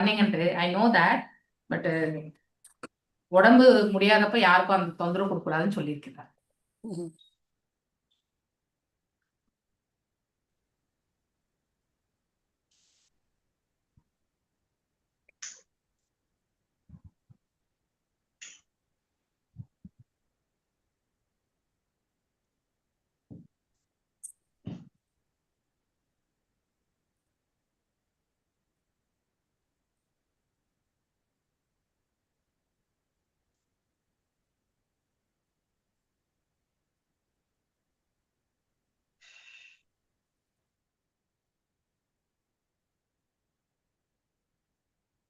பண்ணீங்கன்ட்டு I know that. But உடம்பு முடியாதப்ப யாருக்கும் அந்த தொந்தரவு கொடுக்கூடாதுன்னு சொல்லியிருக்கிறார்.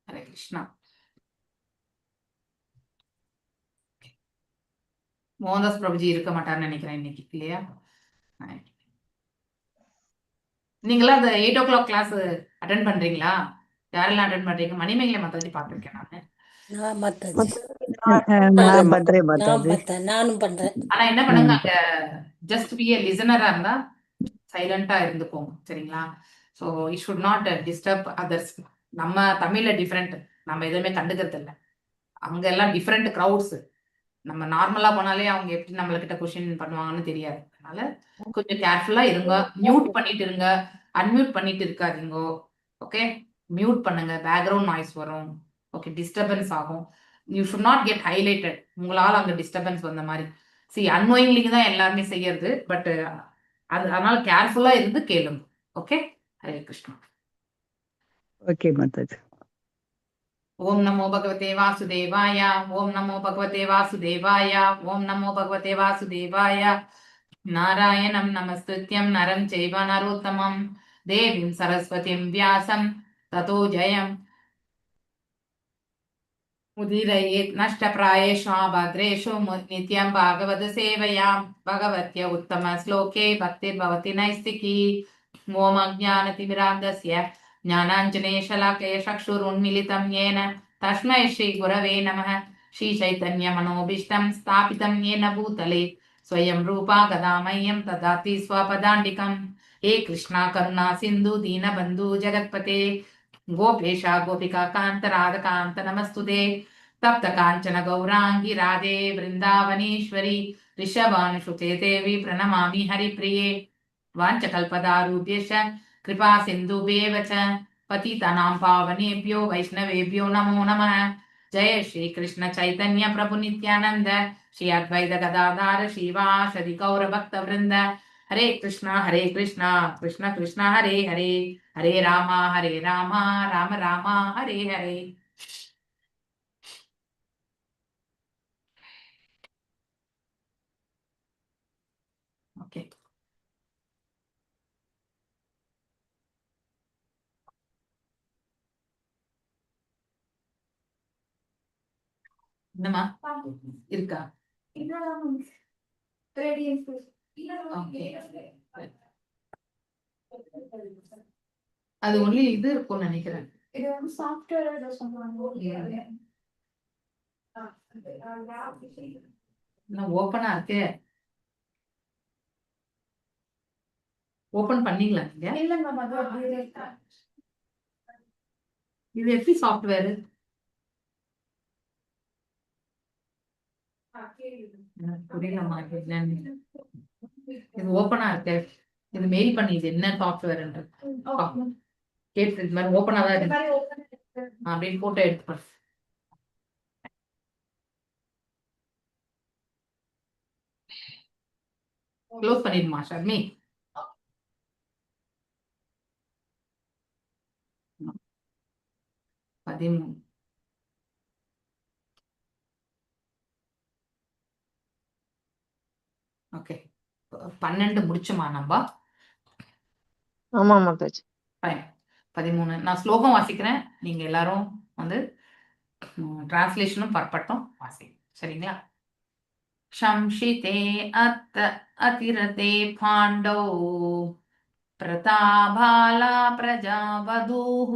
ஹரே கிருஷ்ணா. மோகன்தாஸ் பிரபுஜி இருக்க மாட்டார்னு நினைக்கிறேன் இன்னைக்கு, இல்லையா? நீங்களா அந்த 8 o'clock கிளாஸ் அட்டன் பண்றீங்களா? யாரெல்லாம் அட்டன் பண்றீங்க? மணிமேகலை மாதாஜி பார்த்திருக்கேன் நானும் பண்றேன். ஆனா என்ன பண்ணுங்க, அங்க ஜஸ்ட் பி a லிசனரா இருந்தா சைலண்டா இருந்துக்கோங்க, சரிங்களா? So it should not disturb others. நம்ம தமிழ்ல டிஃப்ரெண்ட், நம்ம எதுவுமே கண்டுக்கிறது இல்லை. அங்க எல்லாம் டிஃப்ரெண்ட் க்ரௌட்ஸ். நம்ம நார்மலா போனாலே அவங்க எப்படி நம்மள கொஸ்டின் பண்ணுவாங்கன்னு தெரியாது. அதனால கொஞ்சம் கேர்ஃபுல்லா இருங்க. மியூட் பண்ணிட்டு இருங்க, அன்மியூட் பண்ணிட்டு இருக்காதீங்க. ஓகே, மியூட் பண்ணுங்க, பேக்ரவுண்ட் நாய்ஸ் வரும். ஓகே, டிஸ்டர்பன்ஸ் ஆகும். You should not get highlighted. உங்களால் அங்க டிஸ்டர்பன்ஸ் வந்த மாதிரி அன்நோயிங்லிங்க தான் எல்லாருமே செய்யறது. பட் அதனால கேர்ஃபுல்லா இருந்து கேளுங்க. ஓகே, ஹரே கிருஷ்ணா. ஓகே மாதாஜி. ஓம் நமோ பகவதே வாசுதேவாய. ஓம் நமோ பகவதே வாசுதேவாய. ஓம் நமோ பகவதே வாசுதேவாய. நாராயணம் நமஸ்துத்யம் நரம் செய்வ நரோத்தமம் தேவீம் சரஸ்வதிம் வியாசம் ததோ ஜெயம் உதிரயேத் நஷ்டப்ராயேஷு பத்ரேஷு நித்யம் பாகவத சேவையாம் பகவத்ய உத்தம ஸ்லோகே பக்திர்பவதி நைஸ்திகி. ஓம் அஜ்ஞானதிமிராந்தஸ்ய ஞானாஞ்சனேஷலாக்கய சக்ஷுருன்மிலிதம் येन तस्मै श्री गुरवे नमः. श्री चैतन्य मनोभीष्टं स्थापितं येन भूतले स्वयं रूपा गदामह्यं ददाति स्वपदान्तिकं. हे कृष्णा करुणा सिन्धु दीनबन्धु जगत्पते गोपेशा गोपिका कान्त राधकान्त नमस्तुते. तप्त काञ्चन गौरांगी राधे वृन्दावनेश्वरी ऋषभानुसुते देवी प्रणमामि हरिप्रिये. वाञ्छकल्पदारुभ्यश्च कृपा सिन्धुभ्येव च पतितानां पावनेभ्यो वैष्णवेभ्यो नमो नमः. जय श्री कृष्ण चैतन्य प्रभु नित्यानंद श्री अद्वैत गदाधर श्रीवासदि गौर भक्त वृंद. हरे कृष्णा कृष्ण कृष्ण हरे हरे, हरे राम राम राम हरे हरे. ओके, என்னமா இருக்கா? அது ஒன்லி இது இருக்கும்னு நினைக்கிறேன். இது வந்து சாஃப்ட்வேர் ஏதோ சொல்றாங்க. ஓபனா இருக்கு. ஓபன் பண்ணீங்களா நீங்க? இல்ல மேம், அது அப்படியே இருக்கு. இது எப்படி சாஃப்ட்வேர்? புரியலமா என்னன்னு. இது ஓபனா இருக்கு. இது மெயில் பண்ணி இது என்ன சாஃப்ட்வேர்ன்றது கேட்டு இது மாதிரி ஓபனா தான் இருக்கு அப்படின்னு போட்டோ எடுத்து க்ளோஸ் பண்ணிடுமா ஷர்மி? ஓகே, 12 முடிச்சுமா நம்ம? ஆமா மாதாஜி. 13 நான் ஸ்லோகம் வாசிக்கிறேன், நீங்க எல்லாரும் வந்து டிரான்ஸ்லேஷனும் பர்பட்டும் வாசி, சரிங்களா? शंसिते अत अतिरते पाण्डौ प्रताभाला प्रजावधूः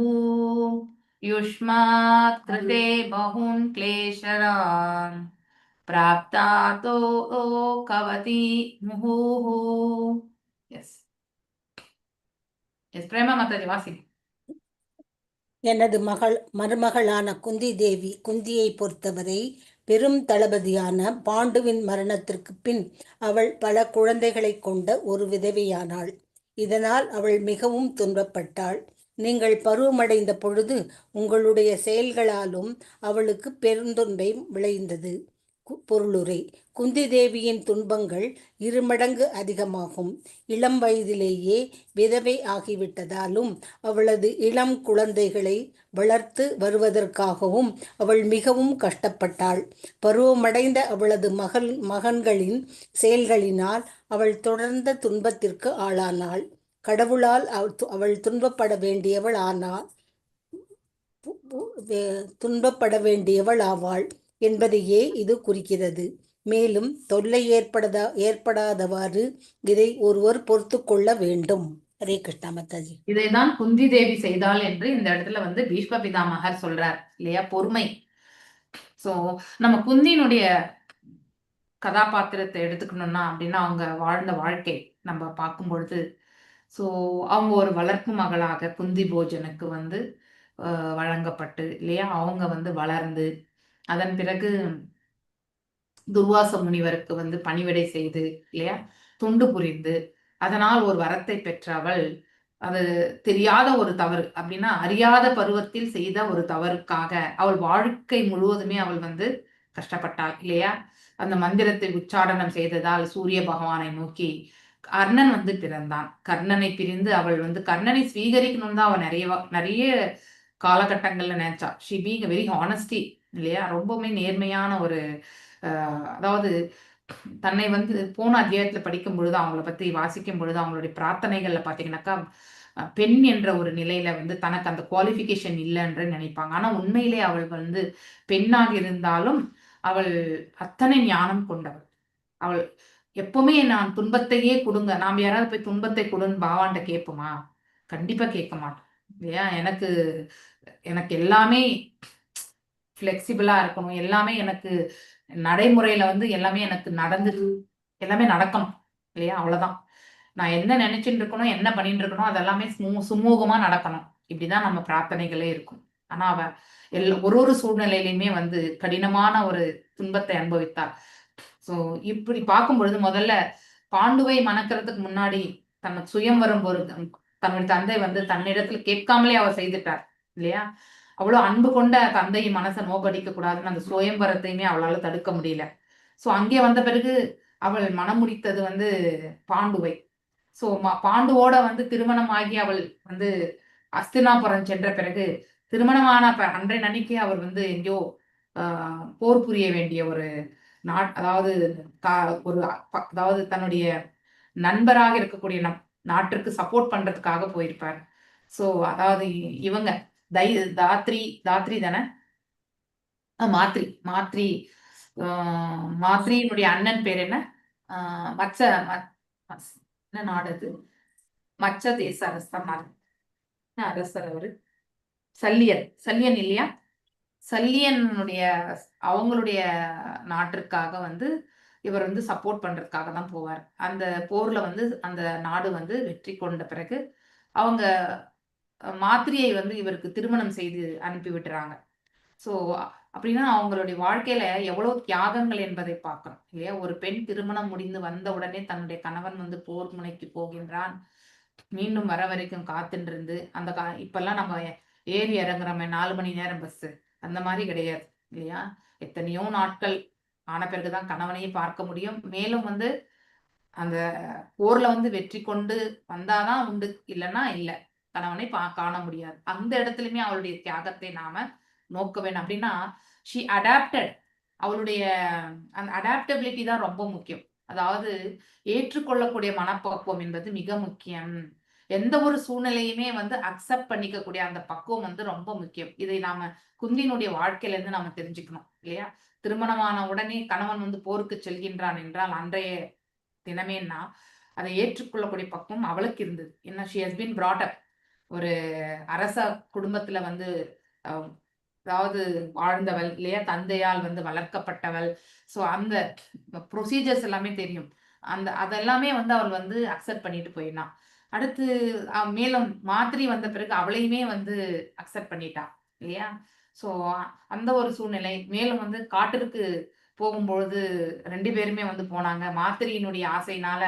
युष्मात् कृते बहून् क्लेशरान् प्राप्ता तो कवती मुहुः. यस यस, प्रेमा माताजी वासी. எனது மருமகளான குந்தி தேவி குந்தியை பொறுத்தவரை பெரும் தளபதியான பாண்டுவின் மரணத்திற்குப் பின் அவள் பல குழந்தைகளைக் கொண்ட ஒரு விதவையானாள். இதனால் அவள் மிகவும் துன்பப்பட்டாள். நீங்கள் பருவமடைந்த பொழுது உங்களுடைய செயல்களாலும் அவளுக்கு பெருந்துன்பை விளைந்தது. பொருளுரை: குந்தி தேவியின் துன்பங்கள் 2 மடங்கு அதிகமாகும். இளம் வயதிலேயே விதவை ஆகிவிட்டதாலும் அவளது இளம் குழந்தைகளை வளர்த்து வருவதற்காகவும் அவள் மிகவும் கஷ்டப்பட்டாள். பருவமடைந்த அவளது மகன்களின் செயல்களினால் அவள் தொடர்ந்த துன்பத்திற்கு ஆளானாள். கடவுளால் அவள் துன்பப்பட வேண்டியவள் ஆவாள் என்பதையே இது குறிக்கிறது. மேலும் தொல்லை ஏற்படாதவாறு இதை ஒருவர் பொறுத்து கொள்ள வேண்டும். ஹரே கிருஷ்ணா மாதாஜி. இதைதான் குந்தி தேவி செய்தாள் என்று இந்த இடத்துல வந்து பீஷ்ம பிதாமகர் சொல்றார் இல்லையா, பொறுமை. சோ நம்ம குந்தியினுடைய கதாபாத்திரத்தை எடுத்துக்கணும்னா அப்படின்னா அவங்க வாழ்ந்த வாழ்க்கை நம்ம பார்க்கும் பொழுது, ஸோ அவங்க ஒரு வளர்ப்பு மகளாக குந்தி போஜனுக்கு வந்து வழங்கப்பட்டு இல்லையா, அவங்க வந்து வளர்ந்து அதன் பிறகு துர்வாச முனிவருக்கு வந்து பணிவிடை செய்து இல்லையா, துண்டு புரிந்து அதனால் ஒரு வரத்தை பெற்ற அவள், அது தெரியாத ஒரு தவறு அப்படின்னா அறியாத பருவத்தில் செய்த ஒரு தவறுக்காக அவள் வாழ்க்கை முழுவதுமே அவள் வந்து கஷ்டப்பட்டாள் இல்லையா. அந்த மந்திரத்தை உச்சாடனம் செய்ததால் சூரிய பகவானை நோக்கி கர்ணன் வந்து பிறந்தான். கர்ணனை பிரிந்து அவள் வந்து கர்ணனை ஸ்வீகரிக்கணும்னு தான் அவள் நிறைய காலகட்டங்கள்ல நினைச்சா. ஷி பீங் வெரி ஹானஸ்டி இல்லையா, ரொம்பவுமே நேர்மையான ஒரு அதாவது தன்னை வந்து போன அத்தியாயத்துல படிக்கும் பொழுது அவங்கள பத்தி வாசிக்கும் பொழுது அவங்களுடைய பிரார்த்தனைகள்ல பாத்தீங்கன்னாக்கா பெண் என்ற ஒரு நிலையில வந்து தனக்கு அந்த குவாலிஃபிகேஷன் இல்லைன்ற நினைப்பாங்க. ஆனா உண்மையிலே அவள் வந்து பெண்ணாக இருந்தாலும் அவள் அத்தனை ஞானம் கொண்டவள். அவள் எப்பவுமே நான் துன்பத்தையே கொடுங்க, நாம் யாராவது போய் துன்பத்தை கொடுன்னு பாவாண்ட கேட்போமா? கண்டிப்பா கேட்க மாட்டோம் இல்லையா. எனக்கு எல்லாமே ஃபிளெக்சிபிளா இருக்கணும், எல்லாமே எனக்கு நடைமுறையில வந்து எல்லாமே எனக்கு எல்லாமே நடக்கணும் இல்லையா, அவ்வளவுதான். நான் என்ன நினைச்சுட்டு இருக்கணும், என்ன பண்ணிட்டு இருக்கணும், அதெல்லாமே சுமூகமா நடக்கணும். இப்படிதான் நம்ம பிரார்த்தனைகளே இருக்கும். ஆனா அவ ஒரு சூழ்நிலையிலுமே வந்து கடினமான ஒரு துன்பத்தை அனுபவித்தாள். சோ இப்படி பார்க்கும் பொழுது முதல்ல பாண்டுவை மணக்கிறதுக்கு முன்னாடி தனக்கு சுயம் வரும்போது தன்னுடைய தந்தை வந்து தன்னிடத்துல கேட்காமலே அவர் செய்துட்டார் இல்லையா. அவ்வளவு அன்பு கொண்ட தந்தையின் மனசை நோக்கடிக்க கூடாதுன்னு அந்த சுயம்பரத்தையுமே அவளால தடுக்க முடியல. சோ அங்கே வந்த பிறகு அவள் மனம் முடித்தது வந்து பாண்டுவை. சோ பாண்டுவோட வந்து திருமணம் ஆகி அவள் வந்து அஸ்தினாபுரம் சென்ற பிறகு திருமணமான அன்றைய அவர் வந்து எங்கேயோ போர் புரிய வேண்டிய ஒரு அதாவது அதாவது தன்னுடைய நண்பராக இருக்கக்கூடிய நாட்டிற்கு சப்போர்ட் பண்றதுக்காக போயிருப்பார். சோ அதாவது இவங்க தாத்ரி தானே, மாத்ரியினுடைய அண்ணன் பேர் என்ன, என்ன நாடு அது, மச்ச தேச அரசர் அவரு சல்லியன் இல்லையா. சல்லியனுடைய அவங்களுடைய நாட்டிற்காக வந்து இவர் வந்து சப்போர்ட் பண்றதுக்காக தான் போவார். அந்த போர்ல வந்து அந்த நாடு வந்து வெற்றி கொண்ட பிறகு அவங்க மாத்திரியை வந்து இவருக்கு திருமணம் செய்து அனுப்பி விட்டுறாங்க. சோ அப்படின்னா அவங்களுடைய வாழ்க்கையில எவ்வளவு தியாகங்கள் என்பதை பார்க்கணும் இல்லையா. ஒரு பெண் திருமணம் முடிந்து வந்த உடனே தன்னுடைய கணவன் வந்து போர் முனைக்கு போகின்றான், மீண்டும் வர வரைக்கும் காத்துட்டு இருந்து அந்த இப்பெல்லாம் நம்ம ஏறி இறங்குறோமே 4 மணி நேரம் பஸ், அந்த மாதிரி கிடையாது இல்லையா. எத்தனையோ நாட்கள் ஆன பிறகுதான் கணவனையே பார்க்க முடியும். மேலும் வந்து அந்த போர்ல வந்து வெற்றி கொண்டு வந்தாதான் உண்டு, இல்லைன்னா இல்லை, கணவனை காண முடியாது. அந்த இடத்துலயுமே அவளுடைய தியாகத்தை நாம நோக்க வேணும். அப்படின்னா ஷி அடாப்டட், அவளுடைய அந்த அடாப்டபிலிட்டி தான் ரொம்ப முக்கியம். அதாவது ஏற்றுக்கொள்ளக்கூடிய மனப்பக்குவம் என்பது மிக முக்கியம். எந்த ஒரு சூழ்நிலையுமே வந்து அக்செப்ட் பண்ணிக்கக்கூடிய அந்த பக்குவம் வந்து ரொம்ப முக்கியம். இதை நாம குந்தியினுடைய வாழ்க்கையில இருந்து நாம தெரிஞ்சுக்கணும் இல்லையா. திருமணமான உடனே கணவன் வந்து போருக்கு செல்கின்றான் என்றால் அன்றைய தினமேன்னா அதை ஏற்றுக்கொள்ளக்கூடிய பக்குவம் அவளுக்கு இருந்தது. என்ன, she has been brought up ஒரு அரச குடும்பத்துல வந்து அதாவது வாழ்ந்தவள் இல்லையா, தந்தையால் வந்து வளர்க்கப்பட்டவள். சோ அந்த ப்ரொசீஜர்ஸ் எல்லாமே தெரியும். அதெல்லாமே வந்து அவள் வந்து அக்செப்ட் பண்ணிட்டு போயிடலாம். அடுத்து மேலும் மாத்திரி வந்த பிறகு அவளையுமே வந்து அக்செப்ட் பண்ணிட்டா இல்லையா? ஸோ அந்த ஒரு சூழ்நிலை. மேலும் வந்து காட்டிற்கு போகும்பொழுது 2 பேருமே வந்து போனாங்க. மாத்திரியினுடைய ஆசையினால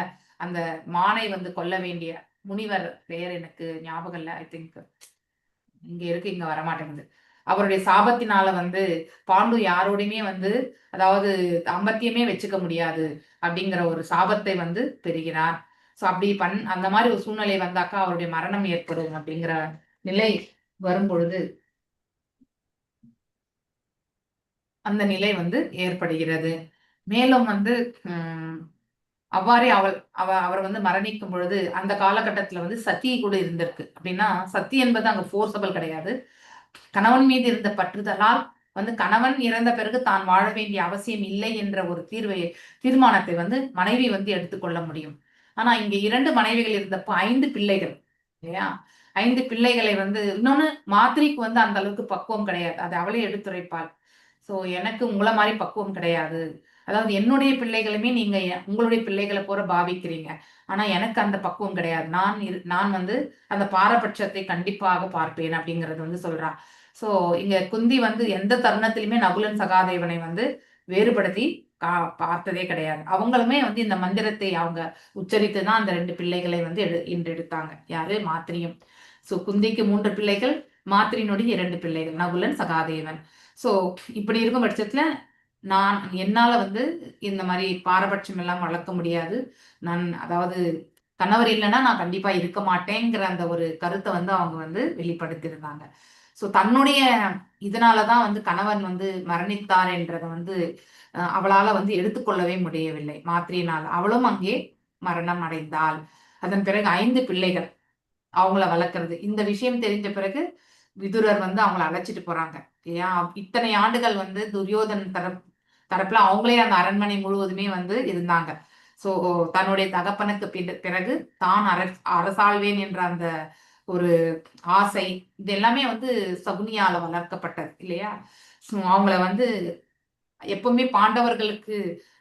அந்த மானை வந்து கொல்ல வேண்டிய முனிவர் பெயர் எனக்கு ஞாபகம் இல்ல. ஐ திங்க் இங்க இருக்கு, இங்க வரமாட்டேங்குது. அவருடைய சாபத்தினால வந்து பாண்டு யாரோடையுமே வந்து அதாவது தாம்பத்தியமே வச்சுக்க முடியாது அப்படிங்கிற ஒரு சாபத்தை வந்து பெறுகிறார். ஸோ அப்படி அந்த மாதிரி ஒரு சூழ்நிலை வந்தாக்கா அவருடைய மரணம் ஏற்படும் அப்படிங்கிற நிலை வரும்பொழுது அந்த நிலை வந்து ஏற்படுகிறது. மேலும் வந்து அவ்வாறே அவர் வந்து மரணிக்கும் பொழுது அந்த காலகட்டத்துல வந்து சத்தி கூட இருந்திருக்கு. அப்படின்னா சத்தி என்பது அங்க ஃபோர்ஸபிள் கிடையாது. கணவன் மீது இருந்த பற்றுதலால் வந்து கணவன் இறந்த பிறகு தான் வாழ வேண்டிய அவசியம் இல்லை என்ற ஒரு தீர்மானத்தை வந்து மனைவி வந்து எடுத்துக்கொள்ள முடியும். ஆனா இங்க 2 மனைவிகள் இருந்தப்போ 5 பிள்ளைகள் இல்லையா? 5 பிள்ளைகளை வந்து இன்னொன்னு மாத்திரைக்கு வந்து அந்த அளவுக்கு பக்குவம் கிடையாது. அது அவளே எடுத்துரைப்பாள். சோ எனக்கு உங்கள மாரி பக்குவம் கிடையாது. அதாவது என்னுடைய பிள்ளைகளுமே நீங்க உங்களுடைய பிள்ளைகள போல பாவிக்கிறீங்க. ஆனா எனக்கு அந்த பக்குவம் கிடையாது. நான் வந்து அந்த பாரபட்சத்தை கண்டிப்பாக பார்ப்பேன் அப்படிங்கிறது வந்து சொல்றா. சோ இங்க குந்தி வந்து எந்த தருணத்திலுமே நகுலன் சகாதேவனை வந்து வேறுபடுத்தி பார்த்ததே கிடையாது. அவங்களுமே வந்து இந்த மந்திரத்தை அவங்க உச்சரித்து தான் அந்த 2 பிள்ளைகளை வந்து ஈன்றெடுத்தாங்க. யாரு? மாத்திரியும். சோ குந்திக்கு 3 பிள்ளைகள், மாத்திரியினுடைய 2 பிள்ளைகள் நகுலன், சகாதேவன். சோ இப்படி இருக்கும் பட்சத்துல என்னால வந்து இந்த மாதிரி பாரபட்சம் எல்லாம் வளர்க்க முடியாது. அதாவது கணவர் இல்லைன்னா நான் கண்டிப்பா இருக்க மாட்டேங்கிற அந்த ஒரு கருத்தை வந்து அவங்க வந்து வெளிப்படுத்தியிருந்தாங்க. சோ தன்னுடைய இதனாலதான் வந்து கணவன் வந்து மரணித்தார் என்றதை வந்து அவளால வந்து எடுத்துக்கொள்ளவே முடியவில்லை மாத்திரியினால். அவளும் அங்கே மரணம் அடைந்தாள். அதன் பிறகு 5 பிள்ளைகள் அவங்கள வளர்க்கறது. இந்த விஷயம் தெரிஞ்ச பிறகு விதுரர் வந்து அவங்கள அழைச்சிட்டு போறாங்க இல்லையா? இத்தனை ஆண்டுகள் வந்து துரியோதன் தரப்புல அவங்களே அந்த அரண்மனை முழுவதுமே வந்து இருந்தாங்க. சோ தன்னுடைய தகப்பனுக்கு பிறகு தான் அரசாள்வேன் என்ற அந்த ஒரு ஆசை, இது எல்லாமே வந்து சகுனியால வளர்க்கப்பட்டது இல்லையா? அவங்கள வந்து எப்பவுமே பாண்டவர்களுக்கு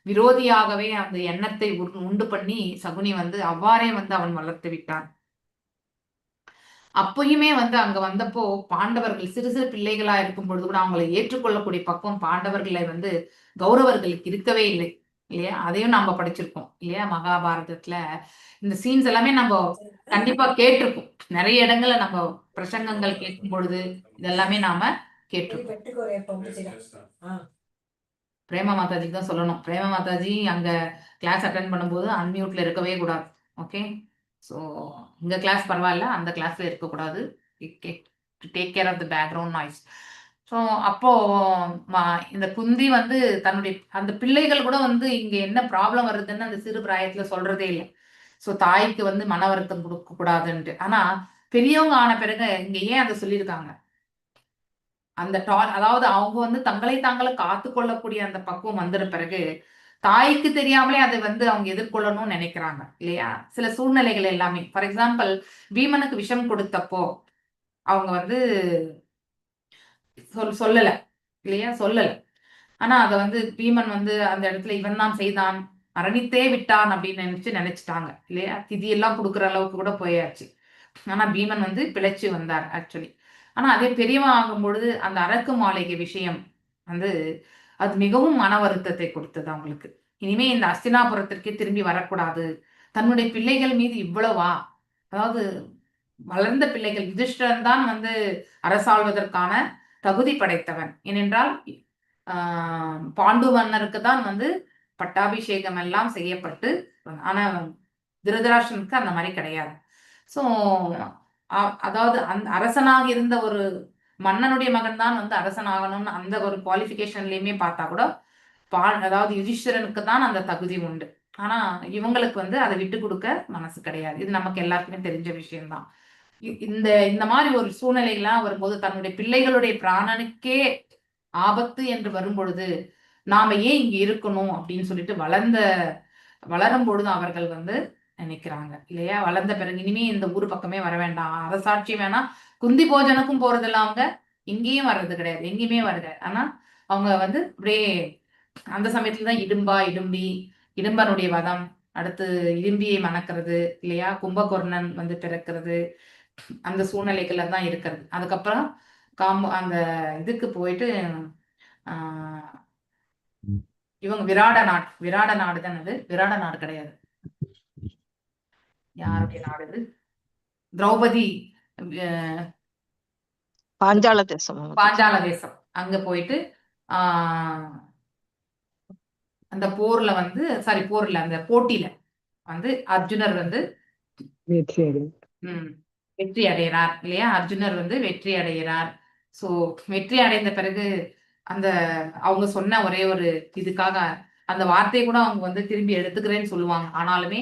விரோதியாகவே அந்த எண்ணத்தை உண்டு பண்ணி சகுனி வந்து அவ்வாறே வந்து அவன் வளர்த்து விட்டான். அப்பயுமே வந்து அங்க வந்தப்போ பாண்டவர்கள் சிறு சிறு பிள்ளைகளா இருக்கும் பொழுது கூட அவங்களை ஏற்றுக்கொள்ளக்கூடிய பக்குவம் பாண்டவர்களை வந்து கௌரவர்களுக்கு இருக்கவே இல்லை இல்லையா? அதையும் நாம படிச்சிருக்கோம் இல்லையா? மகாபாரதத்துல இந்த சீன்ஸ் எல்லாமே நம்ம கண்டிப்பா கேட்டிருக்கோம். நிறைய இடங்கள்ல நம்ம பிரசங்கங்கள் கேட்கும் பொழுது இதெல்லாமே நாம கேட்டிருக்கோம். பிரேமா மாதாஜிக்கு தான் சொல்லணும். பிரேமா மாதாஜி அங்க கிளாஸ் அட்டென்ட் பண்ணும்போது அன்மியூட்ல இருக்கவே கூடாது. ஓகே, ஸோ இந்த கிளாஸ் பரவாயில்ல, அந்த கிளாஸ்ல இருக்கக்கூடாது. Take care of the background noise. So அப்போ இந்த குந்தி வந்து தன்னுடைய அந்த பிள்ளைகள் கூட வந்து இங்க என்ன ப்ராப்ளம் வருதுன்னு அந்த சிறு பிராயத்துல சொல்றதே இல்லை. ஸோ தாய்க்கு வந்து மன வருத்தம் கொடுக்க கூடாதுன்ட்டு. ஆனா பெரியவங்க ஆன பிறகு இங்க ஏன் அதை சொல்லியிருக்காங்க? அந்த அதாவது அவங்க வந்து தங்களை தாங்கள காத்து கொள்ளக்கூடிய அந்த பக்குவம் வந்துற பிறகு தாய்க்கு தெரியாமலே அதை வந்து அவங்க எதிர்கொள்ளணும்னு நினைக்கிறாங்க இல்லையா? சில சூழ்நிலைகள் எல்லாமே. ஃபார் எக்ஸாம்பிள் பீமனுக்கு விஷம் கொடுத்தப்போ அவங்க வந்து சொல்லல இல்லையா? சொல்லல. ஆனா அத வந்து பீமன் வந்து அந்த இடத்துல இவன் தான் செய்தான், மரணித்தே விட்டான் அப்படின்னு நினைச்சிட்டாங்க இல்லையா? திதி எல்லாம் கொடுக்குற அளவுக்கு கூட போயாச்சு. ஆனா பீமன் வந்து பிழைச்சு வந்தார் ஆக்சுவலி. ஆனா அதே பெரியவன் ஆகும் பொழுது அந்த அரக்கு மாளிகை விஷயம் வந்து அது மிகவும் மன வருத்தத்தை கொடுத்தது அவங்களுக்கு. இனிமே இந்த அஸ்தினாபுரத்திற்கே திரும்பி வரக்கூடாது. தன்னுடைய பிள்ளைகள் மீது இவ்வளவா? அதாவது வளர்ந்த பிள்ளைகள், யுதிஷ்டிரன் தான் வந்து அரசாள்வதற்கான தகுதி படைத்தவன். ஏனென்றால் பாண்டு மன்னருக்கு தான் வந்து பட்டாபிஷேகம் எல்லாம் செய்யப்பட்டு, ஆனா திருதராஷ்டிரனுக்கு அந்த மாதிரி கிடையாது. சோ அதாவது அந்த அரசனாக இருந்த ஒரு மன்னனுடைய மகன் தான் வந்து அரசனாகணும்னு அந்த ஒரு குவாலிபிகேஷன்லயுமே பார்த்தா கூட அதாவது யுதிஷ்டிரனுக்கு தான் அந்த தகுதி உண்டு. ஆனா இவங்களுக்கு வந்து அதை விட்டு கொடுக்க மனசு கிடையாது. இது நமக்கு எல்லாருக்குமே தெரிஞ்ச விஷயம்தான். இந்த இந்த மாதிரி ஒரு சூழ்நிலைகள்லாம் வரும்போது தன்னுடைய பிள்ளைகளுடைய பிராணனுக்கே ஆபத்து என்று வரும் பொழுது நாம ஏன் இங்க இருக்கணும் அப்படின்னு சொல்லிட்டு வளரும் பொழுது அவர்கள் வந்து நினைக்கிறாங்க இல்லையா? வளர்ந்த பிறகு இனிமே இந்த ஊர் பக்கமே வர வேண்டாம், அரசாட்சி வேணாம். குந்தி போஜனுக்கும் போறதில்ல, அவங்க இங்கேயும் வர்றது கிடையாது, எங்கேயுமே வருது. ஆனா அவங்க வந்து அப்படியே அந்த சமயத்துல தான் இடும்பி இடும்பனுடைய வதம், அடுத்து இலிம்பியை மணக்கிறது இல்லையா, கும்பகர்ணன் வந்து பிறக்கிறது, அந்த சூழ்நிலைகள்ல தான் இருக்கிறது. அதுக்கப்புறம் அந்த இதுக்கு போயிட்டு ஆஹ் இவங்க விராட நாடு தான். அது விராட நாடு கிடையாது, யாருடைய நாடு இது? திரௌபதி பாஞ்சால தேசம் மாதாஜி. பாஞ்சால தேசம். அங்க போயிட்டு ஆஹ் அந்த போர்ல வந்து அந்த போட்டியில வந்து அர்ஜுனர் வந்து வெற்றி அடை வெற்றி அடைகிறார் இல்லையா. அர்ஜுனர் வந்து வெற்றி அடைகிறார். சோ வெற்றி அடைந்த பிறகு அந்த அவங்க சொன்ன ஒரே ஒரு இதுக்காக அந்த வார்த்தையை கூட அவங்க வந்து திரும்பி எடுத்துக்கிறேன்னு சொல்லுவாங்க. ஆனாலுமே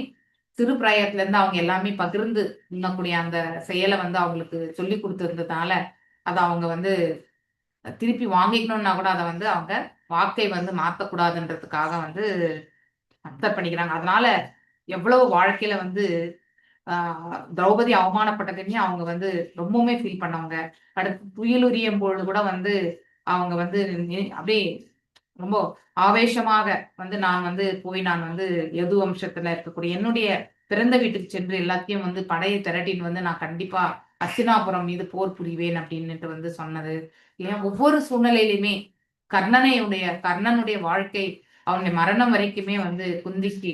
சிறு பிராயத்துல இருந்து அவங்க எல்லாமே பகிர்ந்து உண்ணக்கூடிய அந்த செயலை வந்து அவங்களுக்கு சொல்லி கொடுத்திருந்ததுனால அதை அவங்க வந்து திருப்பி வாங்கிக்கணும்னா கூட அதை வந்து அவங்க வாக்கை வந்து மாத்தக்கூடாதுன்றதுக்காக வந்து அக்செப்ட் பண்ணிக்கிறாங்க. அதனால எவ்வளவு வாழ்க்கையில வந்து திரௌபதி அவமானப்பட்டதுமே அவங்க வந்து ரொம்பவுமே ஃபீல் பண்ணவங்க. அடுத்து துயிலுரியும் பொழுது கூட வந்து அவங்க வந்து அப்படியே ரொம்ப ஆவேசமாக வந்து நான் வந்து யது வம்சத்துல இருக்கக்கூடிய என்னுடைய பிறந்த வீட்டுக்கு சென்று எல்லாத்தையும் வந்து படையை திரட்டின்னு வந்து நான் கண்டிப்பா அஸ்தினாபுரம் மீது போர் புரிவேன் அப்படின்னுட்டு வந்து சொன்னது. ஏன் ஒவ்வொரு சூழ்நிலையிலுமே கர்ணனுடைய வாழ்க்கை அவனுடைய மரணம் வரைக்குமே வந்து குந்திக்கு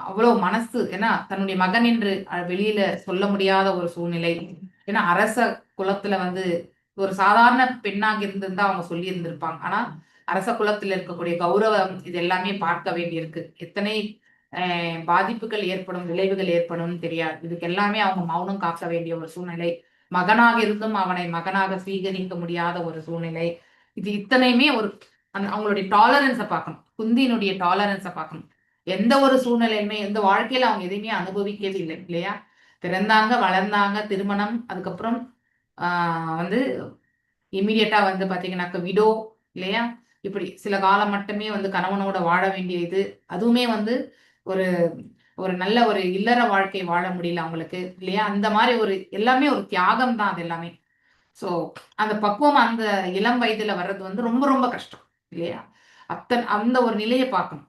அவ்வளவு மனசு, ஏன்னா தன்னுடைய மகன் என்று வெளியில சொல்ல முடியாத ஒரு சூழ்நிலை. ஏன்னா அரச குலத்துல வந்து ஒரு சாதாரண பெண்ணாக இருந்திருந்தா அவங்க சொல்லி இருந்திருப்பாங்க. ஆனா அரச குலத்துல இருக்கக்கூடிய கௌரவம் இது எல்லாமே பார்க்க வேண்டியிருக்கு. எத்தனை பாதிப்புகள் ஏற்படும், விளைவுகள் ஏற்படும் தெரியாது. இதுக்கு எல்லாமே அவங்க மௌனம் காக்க வேண்டிய ஒரு சூழ்நிலை. மகனாக இருந்தும் அவனை மகனாக ஸ்வீகரிக்க முடியாத ஒரு சூழ்நிலை. இது இத்தனையுமே ஒரு அவங்களுடைய டாலரன்ஸை பார்க்கணும், குந்தியினுடைய டாலரன்ஸை பார்க்கணும். எந்த ஒரு சூழ்நிலையுமே எந்த வாழ்க்கையில அவங்க எதையுமே அனுபவிக்கவே இல்லை இல்லையா. பிறந்தாங்க, வளர்ந்தாங்க, திருமணம், அதுக்கப்புறம் வந்து இமீடியட்டா வந்து பாத்தீங்கன்னாக்க விடோ இல்லையா. இப்படி சில காலம் மட்டுமே வந்து கணவனோட வாழ வேண்டிய இது, அதுவுமே வந்து ஒரு ஒரு நல்ல ஒரு இல்லற வாழ்க்கை வாழ முடியல அவங்களுக்கு இல்லையா. அந்த மாதிரி ஒரு எல்லாமே ஒரு தியாகம் தான் அது எல்லாமே. ஸோ அந்த பக்குவம் அந்த இளம் வயதுல வர்றது வந்து ரொம்ப ரொம்ப கஷ்டம் இல்லையா. அந்த ஒரு நிலையை பார்க்கணும்.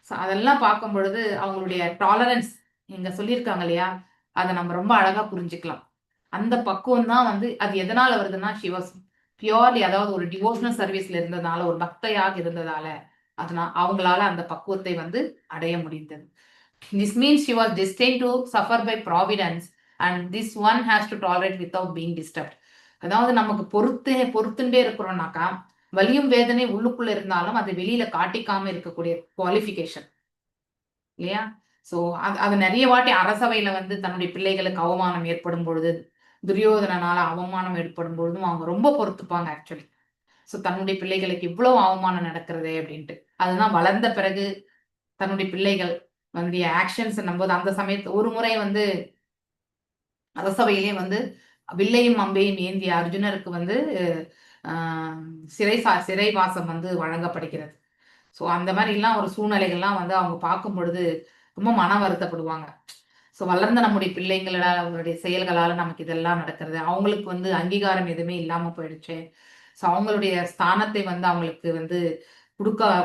ஸோ அதெல்லாம் பார்க்கும் பொழுது அவங்களுடைய டாலரன்ஸ் இங்க சொல்லியிருக்காங்க இல்லையா, அதை நம்ம ரொம்ப அழகா புரிஞ்சுக்கலாம். அந்த பக்குவம் தான் வந்து அது எதனால வருதுன்னா ஷிவாஸ் பியோர்லி, அதாவது ஒரு டிவோஷனல் சர்வீஸ்ல இருந்ததுனால, ஒரு பக்தையாக இருந்ததால அவங்களால அந்த பக்குவத்தை வந்து அடைய முடிந்தது. This means she was destined to suffer by providence and this one has to tolerate without being disturbed. அதாவது நமக்கு பொறுத்துட்டே இருக்கிறோம்னாக்கா வலியும் வேதனை உள்ளுக்குள்ள இருந்தாலும் அதை வெளியில காட்டிக்காம இருக்கக்கூடிய குவாலிஃபிகேஷன் இல்லையா. சோ அது நிறைய வாட்டி அரசவையில வந்து தன்னுடைய பிள்ளைகளுக்கு அவமானம் ஏற்படும் பொழுது, துரியோதனால அவமானம் ஏற்படும் பொழுதும் அவங்க ரொம்ப பொறுத்துப்பாங்க ஆக்சுவலி. சோ தன்னுடைய பிள்ளைகளுக்கு இவ்வளவு அவமானம் நடக்கிறதே அப்படின்ட்டு. அதுதான் வளர்ந்த பிறகு தன்னுடைய பிள்ளைகள் வந்து ஆக்ஷன்ஸ் நம்போது அந்த சமயத்து ஒரு முறை வந்து அரசவையிலே வந்து வில்லையும் அம்பையும் ஏந்திய அர்ஜுனருக்கு வந்து சிறைவாசம் வந்து வழங்கப்படுகிறது. ஸோ அந்த மாதிரிலாம் ஒரு சூழ்நிலைகள்லாம் வந்து அவங்க பார்க்கும் பொழுது ரொம்ப மன வருத்தப்படுவாங்க. ஸோ வளர்ந்த நம்முடைய பிள்ளைங்களால் அவங்களுடைய செயல்களால் நமக்கு இதெல்லாம் நடக்கிறது, அவங்களுக்கு வந்து அங்கீகாரம் எதுவுமே இல்லாமல் போயிடுச்சு. ஸோ அவங்களுடைய ஸ்தானத்தை வந்து அவங்களுக்கு வந்து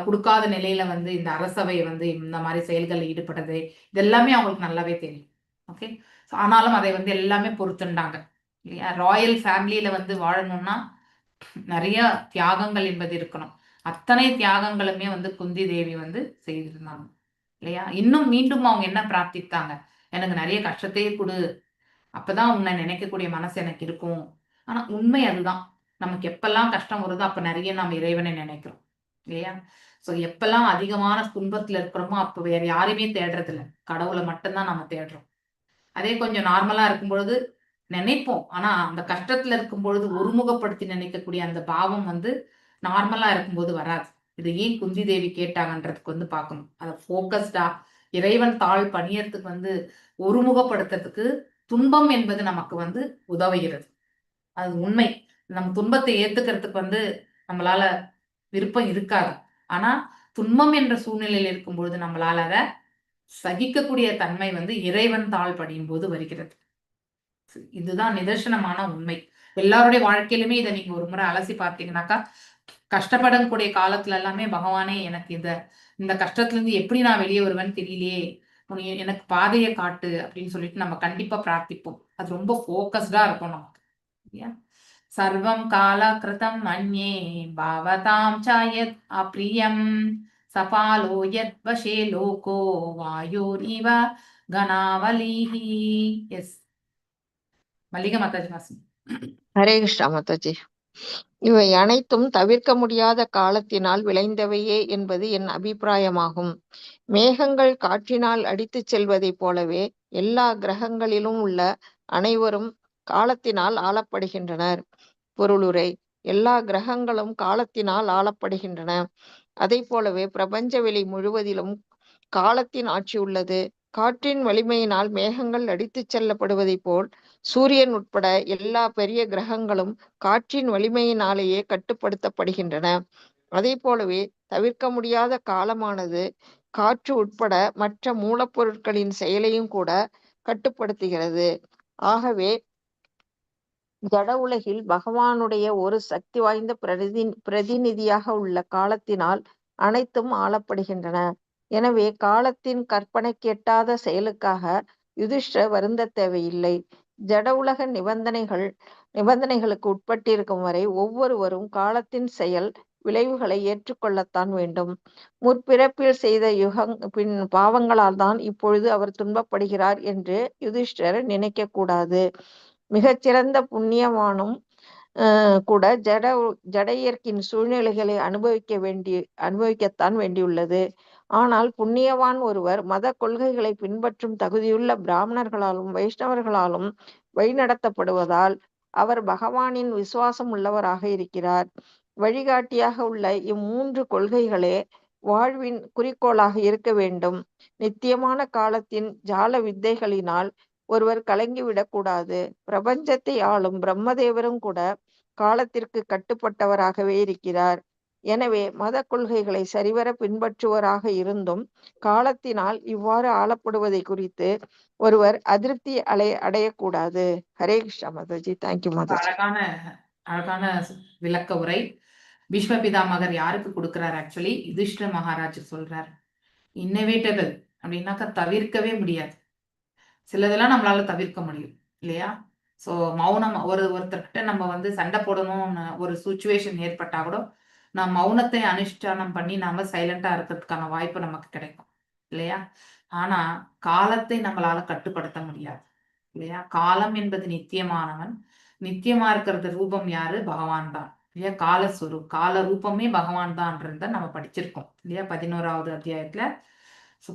கொடுக்காத நிலையில வந்து இந்த அரசவை வந்து இந்த மாதிரி செயல்களில் ஈடுபட்டது இதெல்லாமே அவங்களுக்கு நல்லாவே தெரியும். ஓகே. ஸோ ஆனாலும் அதை வந்து எல்லாமே பொறுத்துண்டாங்க இல்லையா. ராயல் ஃபேமிலியில வந்து வாழணும்னா நிறைய தியாகங்கள் என்பது இருக்கணும். அத்தனை தியாகங்களுமே வந்து குந்தி தேவி வந்து செய்திருந்தாங்க இல்லையா. இன்னும் மீண்டும் அவங்க என்ன பிரார்த்தித்தாங்க, எனக்கு நிறைய கஷ்டத்தையே கொடு, அப்பதான் உன்னை நினைக்கக்கூடிய மனசு எனக்கு இருக்கும். ஆனா உண்மை அதுதான், நமக்கு எப்பெல்லாம் கஷ்டம் வருதோ அப்ப நிறைய நம்ம இறைவனை நினைக்கிறோம் இல்லையா. சோ எப்பெல்லாம் அதிகமான துன்பத்துல இருக்கிறோமோ அப்ப வேற யாரையுமே தேடுறது இல்லை, கடவுளை மட்டும்தான் நம்ம தேடுறோம். அதே கொஞ்சம் நார்மலா இருக்கும் பொழுது நினைப்போம், ஆனா அந்த கஷ்டத்துல இருக்கும் பொழுது ஒருமுகப்படுத்தி நினைக்கக்கூடிய அந்த பாவம் வந்து நார்மலா இருக்கும்போது வராது. இது ஏன் குந்தி தேவி கேட்டாங்கன்றதுக்கு வந்து பார்க்கணும். அதை போக்கஸ்டா இறைவன் தாழ் பணியறதுக்கு வந்து ஒருமுகப்படுத்துறதுக்கு துன்பம் என்பது நமக்கு வந்து உதவுகிறது. அது உண்மை. நம்ம துன்பத்தை ஏத்துக்கிறதுக்கு வந்து நம்மளால விருப்பம் இருக்காது. ஆனா துன்பம் என்ற சூழ்நிலையில் இருக்கும்பொழுது நம்மளால அதை சகிக்கக்கூடிய தன்மை வந்து இறைவன் தாழ் பணியும் போது வருகிறது. இதுதான் நிதர்சனமான உண்மை. எல்லாருடைய வாழ்க்கையிலுமே இதை நீங்க ஒரு முறை அலசி பார்த்தீங்கன்னாக்கா, கஷ்டப்படக்கூடிய காலத்துல எல்லாமே பகவானே எனக்கு இந்த கஷ்டத்துல இருந்து எப்படி நான் வெளியே வருவேன்னு தெரியலையே, எனக்கு பாதையை காட்டு அப்படின்னு சொல்லிட்டு நம்ம கண்டிப்பா பிரார்த்திப்போம். அது ரொம்ப ஃபோக்கஸ்டா இருக்கும் நமக்கு இல்லையா? சர்வம் காலா கிருதம் மன்யே பாவதாம் சாயத் அப்ரியம் சபாலோ யத் வசே லோகோ வாயோரிவ கனாவலிஹி. எஸ், மல்லிகா மாதாஜி வாசன். ஹரே கிருஷ்ணா மாதாஜி. இவை அனைத்தும் தவிர்க்க முடியாத காலத்தினால் விளைந்தவையே என்பது என் அபிப்பிராயமாகும். மேகங்கள் காற்றினால் அடித்துச் செல்வதைப் போலவே எல்லா கிரகங்களிலும் உள்ள அனைவரும் காலத்தினால் ஆளப்படுகின்றனர். பொருளுரை: எல்லா கிரகங்களும் காலத்தினால் ஆளப்படுகின்றன. அதைப் போலவே பிரபஞ்ச வெளி முழுவதிலும் காலத்தின் ஆட்சி உள்ளது. காற்றின் வலிமையினால் மேகங்கள் அடித்துச் செல்லப்படுவதைப் போல் சூரியன் உட்பட எல்லா பெரிய கிரகங்களும் காற்றின் வலிமையினாலேயே கட்டுப்படுத்தப்படுகின்றன. அதே போலவே தவிர்க்க முடியாத காலமானது காற்று உட்பட மற்ற மூலப்பொருட்களின் செயலையும் கூட கட்டுப்படுத்துகிறது. ஆகவே ஜட உலகில் பகவானுடைய ஒரு சக்தி வாய்ந்த பிரதிநிதியாக உள்ள காலத்தினால் அனைத்தும் ஆளப்படுகின்றன. எனவே காலத்தின் கற்பனைக்கு எட்டாத செயலுக்காக யுதிஷ்டர் வருந்த தேவையில்லை. ஜட உலக நிபந்தனைகளுக்கு உட்பட்டிருக்கும் வரை ஒவ்வொருவரும் காலத்தின் செயல் விளைவுகளை ஏற்றுக்கொள்ளத்தான் வேண்டும். முற்பிறப்பில் செய்த பாவங்களால் தான் இப்பொழுது அவர் துன்பப்படுகிறார் என்று யுதிஷ்டர் நினைக்க கூடாது. மிகச்சிறந்த புண்ணியவானும் கூட ஜட இயற்கையின் சூழ்நிலைகளை அனுபவிக்கத்தான் வேண்டியுள்ளது. ஆனால் புண்ணியவான் ஒருவர் மத கொள்கைகளை பின்பற்றும் தகுதியுள்ள பிராமணர்களாலும் வைஷ்ணவர்களாலும் வழிநடத்தப்படுவதால் அவர் பகவானின் விசுவாசம் உள்ளவராக இருக்கிறார். வழிகாட்டியாக உள்ள இம்மூன்று கொள்கைகளே வாழ்வின் குறிக்கோளாக இருக்க வேண்டும். நித்தியமான காலத்தின் ஜால வித்தைகளினால் ஒருவர் கலங்கிவிடக்கூடாது. பிரபஞ்சத்தை ஆளும் பிரம்மதேவரும் கூட காலத்திற்கு கட்டுப்பட்டவராகவே இருக்கிறார். எனவே மத கொள்கைகளை சரிவர பின்பற்றுவராக இருந்தும் காலத்தினால் இவ்வாறு ஆளப்படுவதை குறித்து ஒருவர் அதிருப்தி அடையக்கூடாது. ஹரே கிருஷ்ணா மாதாஜி. தேங்க்யூ மாதாஜி. அழகான விளக்க உரை. பீஷ்ம பிதாமகர் யாருக்கு கொடுக்கிறார்? ஆக்சுவலி யுதிஷ்டிர மகாராஜ் சொல்றார். இன்னோவேட்டபிள் அப்படின்னாக்கா தவிர்க்கவே முடியாது. சிலதெல்லாம் நம்மளால தவிர்க்க முடியும் இல்லையா? ஸோ மௌனம், ஒருத்தர்கிட்ட நம்ம வந்து சண்டை போடணும்னு ஒரு சுச்சுவேஷன் ஏற்பட்டா கூட நான் மௌனத்தை அனுஷ்டானம் பண்ணி நாம சைலண்டா இருக்கிறதுக்கான வாய்ப்பு நமக்கு கிடைக்கும் இல்லையா? ஆனா காலத்தை நம்மளால கட்டுப்படுத்த முடியாது இல்லையா? காலம் என்பது நித்தியமானவன். நித்தியமா இருக்கிறது ரூபம் யாரு? பகவான் தான் இல்லையா? கால ரூபமே பகவான் தான்ன்றத நம்ம படிச்சிருக்கோம் இல்லையா? 11வது அத்தியாயத்துல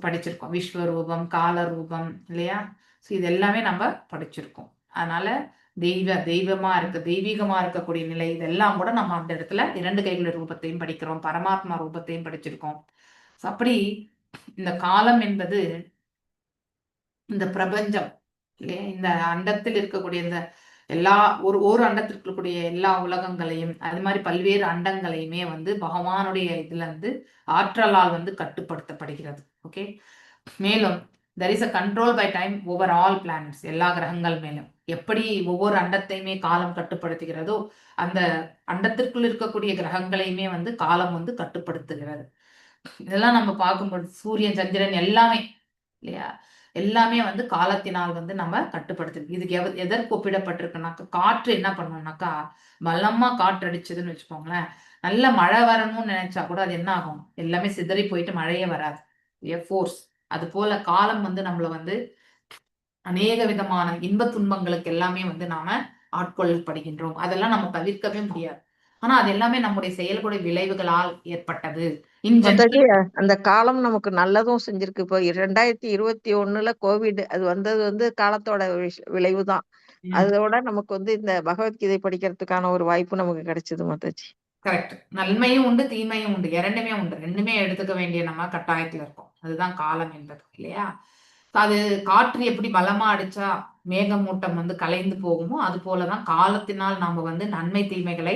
படிச்சிருக்கோம். விஸ்வரூபம், கால ரூபம் இல்லையா? ஸோ இது எல்லாமே நம்ம படிச்சிருக்கோம். அதனால தெய்வீகமா இருக்கக்கூடிய நிலை, இதெல்லாம் கூட நம்ம அந்த இடத்துல 2 கைகள் ரூபத்தையும் படிக்கிறோம், பரமாத்மா ரூபத்தையும் படிச்சிருக்கோம். ஸோ அப்படி இந்த காலம் என்பது இந்த பிரபஞ்சம் இல்லையா? இந்த அண்டத்தில் இருக்கக்கூடிய இந்த எல்லா ஒரு அண்டத்தில் இருக்கக்கூடிய எல்லா உலகங்களையும், அது மாதிரி பல்வேறு அண்டங்களையுமே வந்து பகவானுடைய இதுல இருந்து ஆற்றலால் வந்து கட்டுப்படுத்தப்படுகிறது. ஓகே. மேலும் there is a control by time over all planets. எல்லா கிரகங்கள் மேலும் எப்படி ஒவ்வொரு அண்டத்தையுமே காலம் கட்டுப்படுத்துகிறதோ, அந்த அண்டத்திற்குள் இருக்கக்கூடிய கிரகங்களையுமே வந்து காலம் வந்து கட்டுப்படுத்துகிறது. இதெல்லாம் நம்ம பார்க்கும்போது சூரியன், சந்திரன் எல்லாமே இல்லையா? எல்லாமே வந்து காலத்தினால் வந்து நம்ம கட்டுப்படுத்து. இதுக்கு எதற்கு ஒப்பிடப்பட்டிருக்குனாக்கா, காற்று என்ன பண்ணணும்னாக்கா, பலமா காற்று அடிச்சதுன்னு வச்சுக்கோங்களேன், நல்ல மழை வரணும்னு நினைச்சா கூட அது என்ன ஆகும்? எல்லாமே சிதறி போயிட்டு மழையே வராது. ஃபோர்ஸ். அது போல காலம் வந்து நம்மள வந்து அநேக விதமான இன்ப துன்பங்களுக்கு எல்லாமே வந்து நாம ஆட்கொள்ளப்படுகின்றோம். அதெல்லாம் நம்ம தவிர்க்கவே முடியாது. ஆனா அது எல்லாமே நம்முடைய செயல்களுடைய விளைவுகளால் ஏற்பட்டது. அந்த காலம் நமக்கு நல்லதும் செஞ்சிருக்கு. இப்போ 2021 கோவிட் அது வந்தது வந்து காலத்தோட விளைவு தான். அதோட நமக்கு வந்து இந்த பகவத்கீதை படிக்கிறதுக்கான ஒரு வாய்ப்பு நமக்கு கிடைச்சது மாதாஜி. கரெக்ட். நன்மையும் உண்டு, தீமையும் உண்டு, இரண்டுமே உண்டு. ரெண்டுமே எடுத்துக்க வேண்டிய நம்ம கட்டாயத்துல இருக்கோம். அதுதான் காலம் என்பது இல்லையா? அது காற்று எப்படி பலமா அடிச்சா மேகமூட்டம் வந்து கலைந்து போகுமோ, அது போலதான் காலத்தினால் நாம வந்து நன்மை தீமைகளை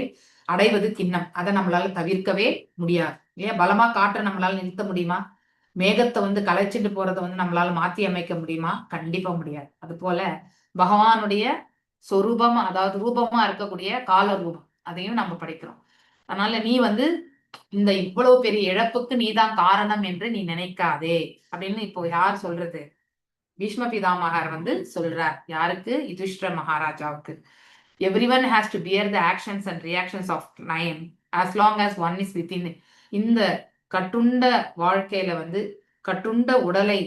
அடைவது கிண்ணம். அதை நம்மளால தவிர்க்கவே முடியாது இல்லையா? பலமா காற்றை நம்மளால நிறுத்த முடியுமா? மேகத்தை வந்து கலைச்சிட்டு போறதை வந்து நம்மளால மாத்தி அமைக்க முடியுமா? கண்டிப்பா முடியாது. அது போல பகவானுடைய சொரூபமா, அதாவது ரூபமா இருக்கக்கூடிய கால ரூபம், அதையும் நம்ம படிக்கிறோம். அதனால நீ வந்து இந்த இவ்வளவு பெரிய இழப்புக்கு நீதான் காரணம் என்று நீ நினைக்காதே அப்படின்னு இப்போ யார் சொல்றது? பீஷ்ம பிதாமகர் வந்து சொல்றார். யாருக்கு? யுதிஷ்டிர மகாராஜாவுக்கு. Everyone has to bear the actions and reactions of நயம் as long as one is within. இந்த கட்டுண்ட வாழ்க்கையில வந்து கட்டுண்ட உடலை,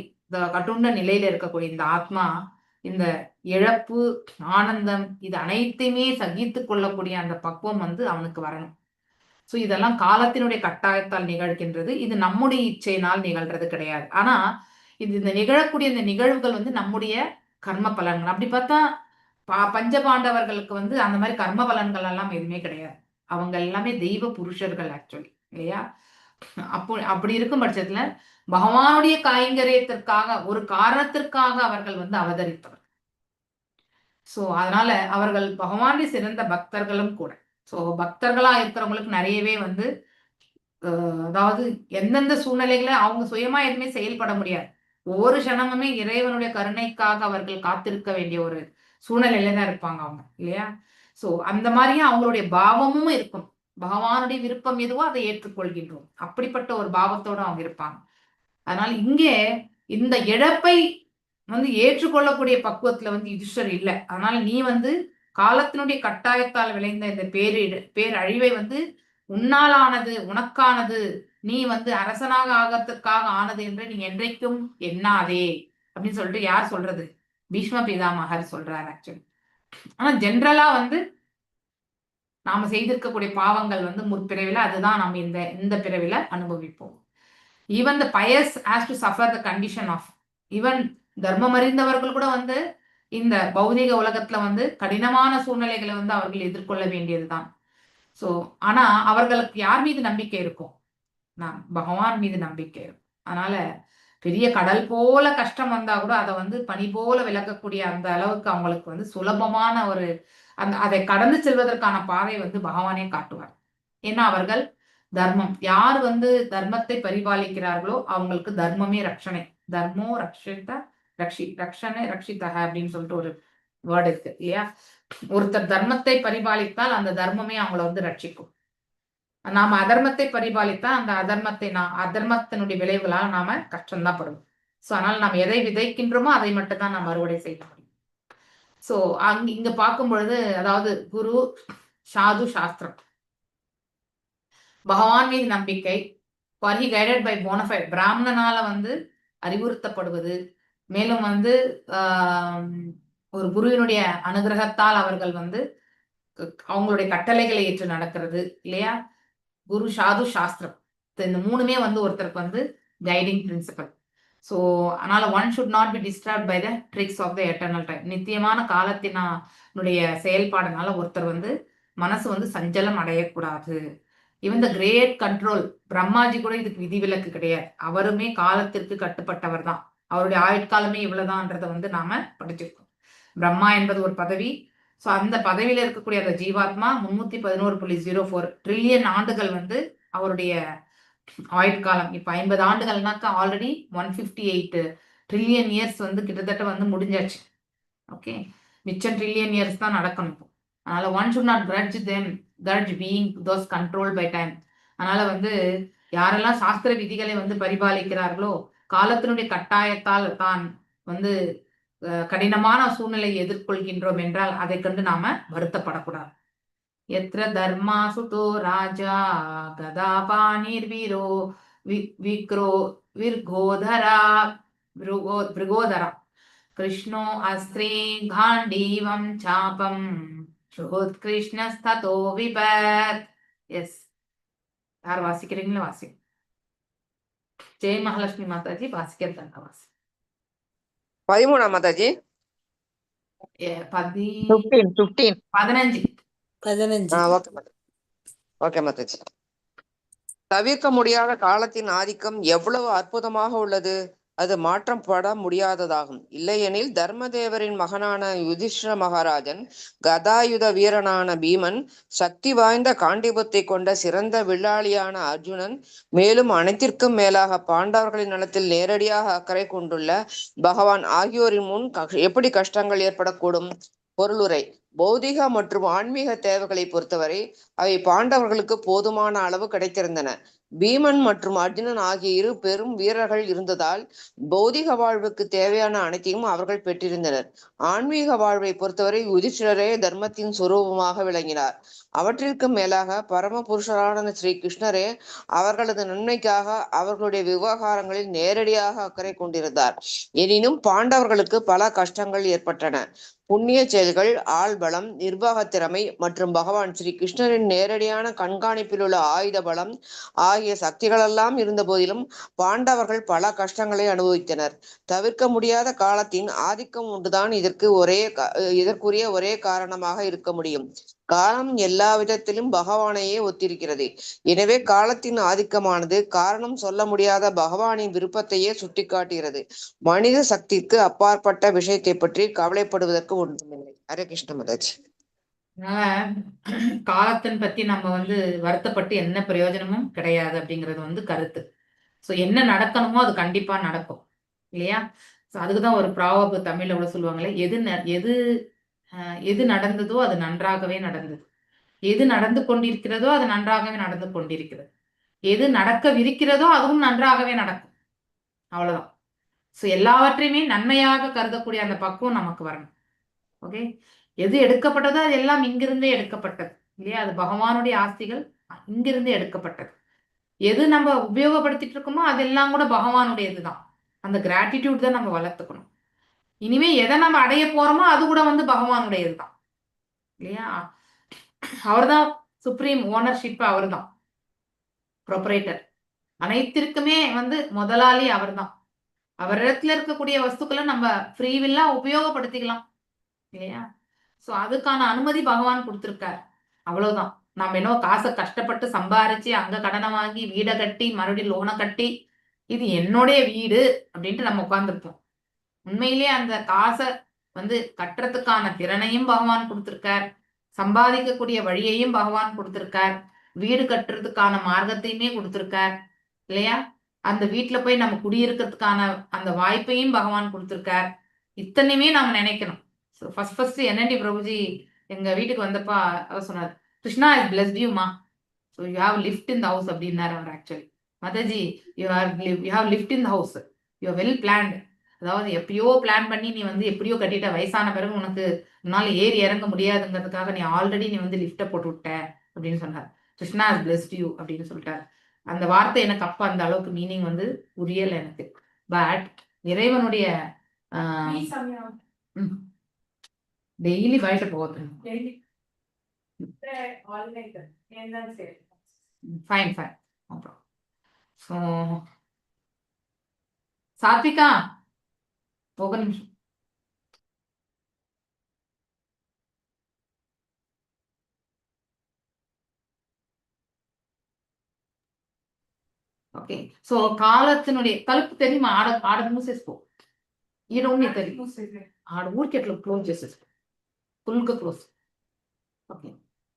கட்டுண்ட நிலையில இருக்கக்கூடிய இந்த ஆத்மா இந்த இழப்பு, ஆனந்தம் இது அனைத்தையுமே சகித்து கொள்ளக்கூடிய அந்த பக்குவம் வந்து அவனுக்கு வரணும். ஸோ இதெல்லாம் காலத்தினுடைய கட்டாயத்தால் நிகழ்கின்றது. இது நம்முடைய இச்சையினால் நிகழ்றது கிடையாது. ஆனா இந்த நிகழக்கூடிய இந்த நிகழ்வுகள் வந்து நம்முடைய கர்ம பலன்கள். அப்படி பார்த்தா பஞ்ச பாண்டவர்களுக்கு வந்து அந்த மாதிரி கர்ம பலன்கள் எல்லாம் எதுவுமே கிடையாது. அவங்க எல்லாமே தெய்வ புருஷர்கள் ஆக்சுவலி, இல்லையா? அப்படி இருக்கும் பட்சத்துல பகவானுடைய கைங்கரியத்திற்காக ஒரு காரணத்திற்காக அவர்கள் வந்து அவதரித்தவர். சோ அதனால அவர்கள் பகவானுடைய சிறந்த பக்தர்களும் கூட. சோ பக்தர்களா இருக்கிறவங்களுக்கு நிறையவே வந்து அதாவது எந்தெந்த சூழ்நிலைகளை அவங்க சுயமா எதுவுமே செயல்பட முடியாது. ஒவ்வொரு க்ஷணமுமே இறைவனுடைய கருணைக்காக அவர்கள் காத்திருக்க வேண்டிய ஒரு சூழ்நிலையில தான் இருப்பாங்க அவங்க, இல்லையா? சோ அந்த மாதிரியும் அவங்களுடைய பாவமும் இருக்கும். பகவானுடைய விருப்பம் எதுவோ அதை ஏற்றுக்கொள்கின்றோம். அப்படிப்பட்ட ஒரு பாவத்தோட அவங்க இருப்பாங்க. அதனால இங்கே இந்த இழப்பை வந்து ஏற்றுக்கொள்ளக்கூடிய பக்குவத்துல வந்து யுதிஷ்டர் இல்லை. அதனால நீ வந்து காலத்தினுடைய கட்டாயத்தால் விளைந்த இந்த பேரழிவை வந்து உன்னாலானது, உனக்கானது, நீ வந்து அரசனாக ஆகத்திற்காக ஆனது என்று நீ என்றைக்கும் எண்ணாதே அப்படின்னு சொல்லிட்டு யார் சொல்றது? பீஷ்ம பிதாமகர் சொல்றார் ஆக்சுவலி. ஆனா ஜென்ரலா வந்து நாம செய்திருக்கக்கூடிய பாவங்கள் வந்து முற்பிறவில அதுதான் நம்ம இந்த பிறவில அனுபவிப்போம். Even the pious has to suffer the condition of, even தர்மம் அறிந்தவர்கள் கூட வந்து இந்த பௌதிக உலகத்துல வந்து கடினமான சூழ்நிலைகளை வந்து அவர்கள் எதிர்கொள்ள வேண்டியதுதான். சோ ஆனா அவர்களுக்கு யார் மீது நம்பிக்கை இருக்கும்? பகவான் மீது நம்பிக்கை இருக்கும். அதனால பெரிய கடல் போல கஷ்டம் வந்தா கூட அதை வந்து பனி போல விளக்கக்கூடிய அந்த அளவுக்கு அவங்களுக்கு வந்து சுலபமான ஒரு அதை கடந்து செல்வதற்கான பாதை வந்து பகவானே காட்டுவார். ஏன்னா அவர்கள் தர்மம், யார் வந்து தர்மத்தை பரிபாலிக்கிறார்களோ அவங்களுக்கு தர்மமே ரட்சணை. தர்மோ ரக்ஷித ரக்ஷணை ரக்ஷிதக அப்படின்னு சொல்லிட்டு ஒரு வேர்டு இருக்கு, இல்லையா? ஒருத்தர் தர்மத்தை பரிபாலித்தால் அந்த தர்மமே அவங்கள வந்து ரட்சிக்கும். நாம அதர்மத்தை பரிபாலித்தா அந்த அதர்மத்தினுடைய விளைவுகளால் நாம கஷ்டம்தான் படுவோம். சோ அதனால நாம் எதை விதைக்கின்றோமோ அதை மட்டும் தான் நாம் அறுவடை செய்ய முடியும். சோ இங்க பார்க்கும் பொழுது அதாவது குரு, சாது, சாஸ்திரம், பகவான் மீது நம்பிக்கை, for he guided by bona fide, பிராமணனால வந்து அறிவுறுத்தப்படுவது, மேலும் வந்து ஒரு குருவினுடைய அனுகிரகத்தால் அவர்கள் வந்து அவங்களுடைய கட்டளைகளை ஏற்று நடக்கிறது, இல்லையா? குரு, சாது, சாஸ்திரம், இந்த மூணுமே வந்து ஒருத்தருக்கு வந்து கைடிங் பிரின்சிபல். ஸோ அதனால one should not be disturb by the tricks of the eternal time. நித்தியமான காலத்தினுடைய செயல்பாடுனால ஒருத்தர் வந்து மனசு வந்து சஞ்சலம் அடையக்கூடாது. Even the great control, Brahmaji கூட இதுக்கு விதிவிலக்கு கிடையாது. அவருமே காலத்திற்கு கட்டுப்பட்டவர் தான். அவருடைய ஆயுட்காலமே இவ்வளவுதான்றத வந்து நாம படிச்சிருக்கோம். பிரம்மா என்பது ஒரு பதவி. ஸோ அந்த பதவியில இருக்கக்கூடிய அந்த ஜீவாத்மா 311.04 ட்ரில்லியன் ஆண்டுகள் வந்து அவருடைய ஆயுட்காலம். இப்ப 50 ஆண்டுகள்னாக்கா ஆல்ரெடி 158 ட்ரில்லியன் இயர்ஸ் வந்து கிட்டத்தட்ட வந்து முடிஞ்சாச்சு. ஓகே, மிச்சம் ட்ரில்லியன் இயர்ஸ் தான் நடக்கணும். அதனால one should not grudge being those controlled by time. அதனால வந்து யாரெல்லாம் சாஸ்திர விதிகளை வந்து பரிபாலிக்கிறார்களோ காலத்தினுடைய கட்டாயத்தால் தான் வந்து கடினமான சூழ்நிலையை எதிர்கொள்கின்றோம் என்றால் அதை கண்டு நாம வருத்தப்படக்கூடாது. எத்திர தர்மாசுதோ ராஜா கதாபாணிர் வீரோ விக்ரோ விர்கோதரா பிருகோதரா கிருஷ்ணோ அஸ்திரே காண்டீவம் சாபம் கிருஷ்ணஸ்ததோ விபத். எஸ், யார் வாசிக்கிறீங்களா? வாசி. ஜெய் மகாலட்சுமி மாதாஜி வாசிக்கிறதாங்க வாசி. 13 மாதாஜி. 15. ஓகே மாதாஜி. தவிர்க்க முடியாத காலத்தின் ஆதிக்கம் எவ்வளவு அற்புதமாக உள்ளது. அது மாற்றம் பட முடியாததாகும். இல்லையெனில் தர்மதேவரின் மகனான யுதிஷ்டிர மகாராஜன், கதாயுத வீரனான பீமன், சக்தி வாய்ந்த காண்டிபத்தை கொண்ட சிறந்த வில்லாளியான அர்ஜுனன், மேலும் அனைத்திற்கும் மேலாக பாண்டவர்களின் நலத்தில் நேரடியாக அக்கறை கொண்டுள்ள பகவான் ஆகியோரின் முன் எப்படி கஷ்டங்கள் ஏற்படக்கூடும்? பொருளுரை. பௌதிக மற்றும் ஆன்மீக தேவைகளை பொறுத்தவரை அவை பாண்டவர்களுக்கு போதுமான அளவு கிடைத்திருந்தன. பீமன் மற்றும் அர்ஜுனன் ஆகிய இரு பெரும் வீரர்கள் இருந்ததால் பௌதிக வாழ்வுக்கு தேவையான அனைத்தையும் அவர்கள் பெற்றிருந்தனர். ஆன்மீக வாழ்வை பொறுத்தவரை யுதிஷ்டிரரே தர்மத்தின் சுரூபமாக விளங்கினார். அவற்றிற்கு மேலாக பரம புருஷரான ஸ்ரீ கிருஷ்ணரே அவர்களது நன்மைக்காக அவர்களுடைய விவகாரங்களில் நேரடியாக அக்கறை கொண்டிருந்தார். எனினும் பாண்டவர்களுக்கு பல கஷ்டங்கள் ஏற்பட்டன. புண்ணிய செயல்கள், ஆள்பலம், நிர்வாக திறமை மற்றும் பகவான் ஸ்ரீ கிருஷ்ணரின் நேரடியான கண்காணிப்பில் உள்ள ஆயுத பலம் ஆகிய சக்திகளெல்லாம் இருந்த போதிலும் பாண்டவர்கள் பல கஷ்டங்களை அனுபவித்தனர். தவிர்க்க முடியாத காலத்தின் ஆதிக்கம் ஒன்றுதான் இதற்குரிய ஒரே காரணமாக இருக்க முடியும். காலம் எல்லா விதத்திலும் பகவானையே ஒத்திருக்கிறது. எனவே காலத்தின் ஆதிக்கமானது காரணம் சொல்ல முடியாத பகவானின் விருப்பத்தையே சுட்டிக்காட்டுகிறது. மனித சக்திக்கு அப்பாற்பட்ட விஷயத்தை பற்றி கவலைப்படுவதற்கு ஒன்றுமில்லை. ஹரே கிருஷ்ண மாதாஜி. காலத்தின் பத்தி நம்ம வருத்தப்பட்டு என்ன பிரயோஜனமும் கிடையாது அப்படிங்கிறது கருத்து. ஸோ என்ன நடக்கணுமோ அது கண்டிப்பா நடக்கும் இல்லையா? ஸோ அதுக்குதான் ஒரு ப்ராவர்பு தமிழ்ல கூட சொல்லுவாங்களே, எது நடந்ததோ அது நன்றாகவே நடந்தது, எது நடந்து கொண்டிருக்கிறதோ அது நன்றாகவே நடந்து கொண்டிருக்கிறது, எது நடக்கவிருக்கிறதோ அதுவும் நன்றாகவே நடக்கும். அவ்வளவுதான். ஸோ எல்லாவற்றையுமே நன்மையாக கருதக்கூடிய அந்த பக்குவம் நமக்கு வரணும். ஓகே, எது எடுக்கப்பட்டதோ அது எல்லாம் இங்கிருந்தே எடுக்கப்பட்டது இல்லையா? அது பகவானுடைய ஆஸ்திகள் இங்கிருந்தே எடுக்கப்பட்டது. எது நம்ம உபயோகப்படுத்திட்டு இருக்கோமோ அதெல்லாம் கூட பகவானுடையதுதான். அந்த கிராட்டிடியூட் தான் நம்ம வளர்த்துக்கணும். இனிமே எதை நம்ம அடைய போறோமோ அது கூட பகவானுடையதுதான் இல்லையா? அவர்தான் சுப்ரீம் ஓனர்ஷிப், அவர்தான் ப்ரொப்ரைட்டர். அனைத்திற்குமே முதலாளி அவர்தான். அவரிடத்துல இருக்கக்கூடிய வஸ்துக்களை நம்ம ஃப்ரீவில்லா உபயோகப்படுத்திக்கலாம் இல்லையா? சோ அதுக்கான அனுமதி பகவான் கொடுத்திருக்காரு. அவ்வளவுதான். நம்ம என்ன காசை கஷ்டப்பட்டு சம்பாரிச்சு அங்க கடனை வாங்கி வீடை கட்டி மறுபடியும் லோனை கட்டி இது என்னுடைய வீடு அப்படின்ட்டு நம்ம உட்கார்ந்துருப்போம். உண்மையிலேயே அந்த காசை கட்டுறதுக்கான திறனையும் பகவான் கொடுத்திருக்கார், சம்பாதிக்கக்கூடிய வழியையும் பகவான் கொடுத்திருக்கார், வீடு கட்டுறதுக்கான மார்க்கத்தையுமே கொடுத்திருக்கார் இல்லையா? அந்த வீட்டுல போய் நம்ம குடியிருக்கிறதுக்கான அந்த வாய்ப்பையும் பகவான் கொடுத்திருக்கார். இத்தனையுமே நாம் நினைக்கணும். ஸோ ஃபர்ஸ்ட் என்என்டி பிரபுஜி எங்க வீட்டுக்கு வந்தப்ப அவர் சொன்னார், Krishna is blessed you ma, so you have lift in the house அப்படின்னாரு அவர். Actually Mataji you have lift in the house, you are well planned. அதாவது எப்பயோ பிளான் பண்ணி நீ எப்படியோ கட்டிட்ட, வயசான பிறகு உனக்கு உன்னால ஏறி இறங்க முடியாதுங்கிறதுக்காக நீ ஆல்ரெடி நீ லிஃப்ட்டை போட்டு விட்ட அப்படின்னு சொன்னார். கிருஷ்ணா இஸ் பிளஸ்ட் யூ அப்படின்னு சொல்லிட்டார். அந்த வார்த்தை எனக்கு அப்ப அந்த அளவுக்கு மீனிங் புரியல எனக்கு. பட் இறைவனுடைய டெய்லி பயட்ட போகுது. Fine fine. அப்புறம் ஸோ சாத்விகா ఒక నిమిషం. ఓకే, సో కాలத்தினுடைய తలుపు தெரியுமா? ఆడ మూసేసుకో, ఈడ ఉంది తెలియదు, ఆడ ఊరికి ఎట్లా క్లోజ్ చేసేసుకో, ఫుల్గా close. Okay,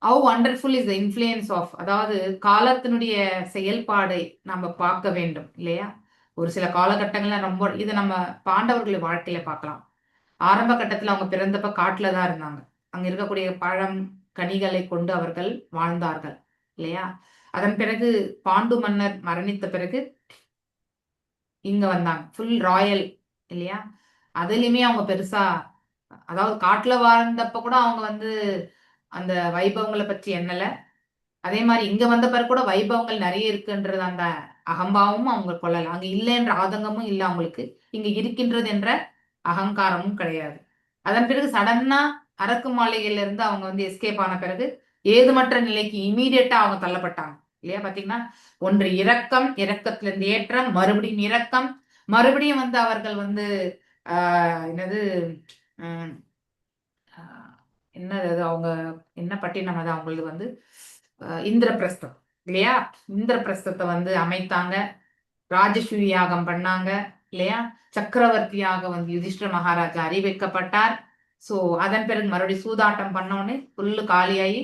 how wonderful is the influence of, அதாவது காலத்தினுடைய செயல்பாடை நம்ம பார்க்க வேண்டும் இல்லையா? ஒரு சில காலகட்டங்கள்ல ரொம்ப இது நம்ம பாண்டவர்கள் வாழ்க்கையில பார்க்கலாம். ஆரம்ப கட்டத்துல அவங்க பிறந்தப்ப காட்டுல தான் இருந்தாங்க. அங்க இருக்கக்கூடிய பழம் கனிகளை கொண்டு அவர்கள் வாழ்ந்தார்கள் இல்லையா? அதன் பிறகு பாண்டு மன்னர் மரணித்த பிறகு இங்க வந்தாங்க, ஃபுல் ராயல் இல்லையா? அதுலயுமே அவங்க பெருசா, அதாவது காட்டுல வாழ்ந்தப்ப கூட அவங்க அந்த வைபவங்களை பற்றி எண்ணல. அதே மாதிரி இங்க வந்த பிறகு கூட வைபவங்கள் நிறைய இருக்குன்றது அந்த அகம்பாவமும் அவங்க கொள்ளல. அங்க இல்லை என்ற ஆதங்கமும் இல்லை அவங்களுக்கு, இங்க இருக்கின்றது என்ற அகங்காரமும் கிடையாது. அதன் பிறகு சடன்னா அரக்கு மாளிகையில இருந்து அவங்க எஸ்கேப் ஆன பிறகு ஏதுமற்ற நிலைக்கு இமீடியட்டா அவங்க தள்ளப்பட்டாங்க இல்லையா? பாத்தீங்கன்னா, ஒன்று இரக்கம், இரக்கத்துல இருந்து ஏற்றம், மறுபடியும் இரக்கம், மறுபடியும் அவர்கள் என்னது என்னது அது அவங்க என்ன பட்டினம், அது அவங்களுக்கு இந்திரபிரஸ்தம் இல்லையா? இந்திரபிரஸ்தத்தை அமைத்தாங்க, ராஜசூய யாகம் பண்ணாங்க இல்லையா? சக்கரவர்த்தியாக யுதிஷ்டிர மகாராஜா அறிவிக்கப்பட்டார். சோ அதன் பிறகு மறுபடியும் சூதாட்டம் பண்ணோடனே புல்லு காலியாகி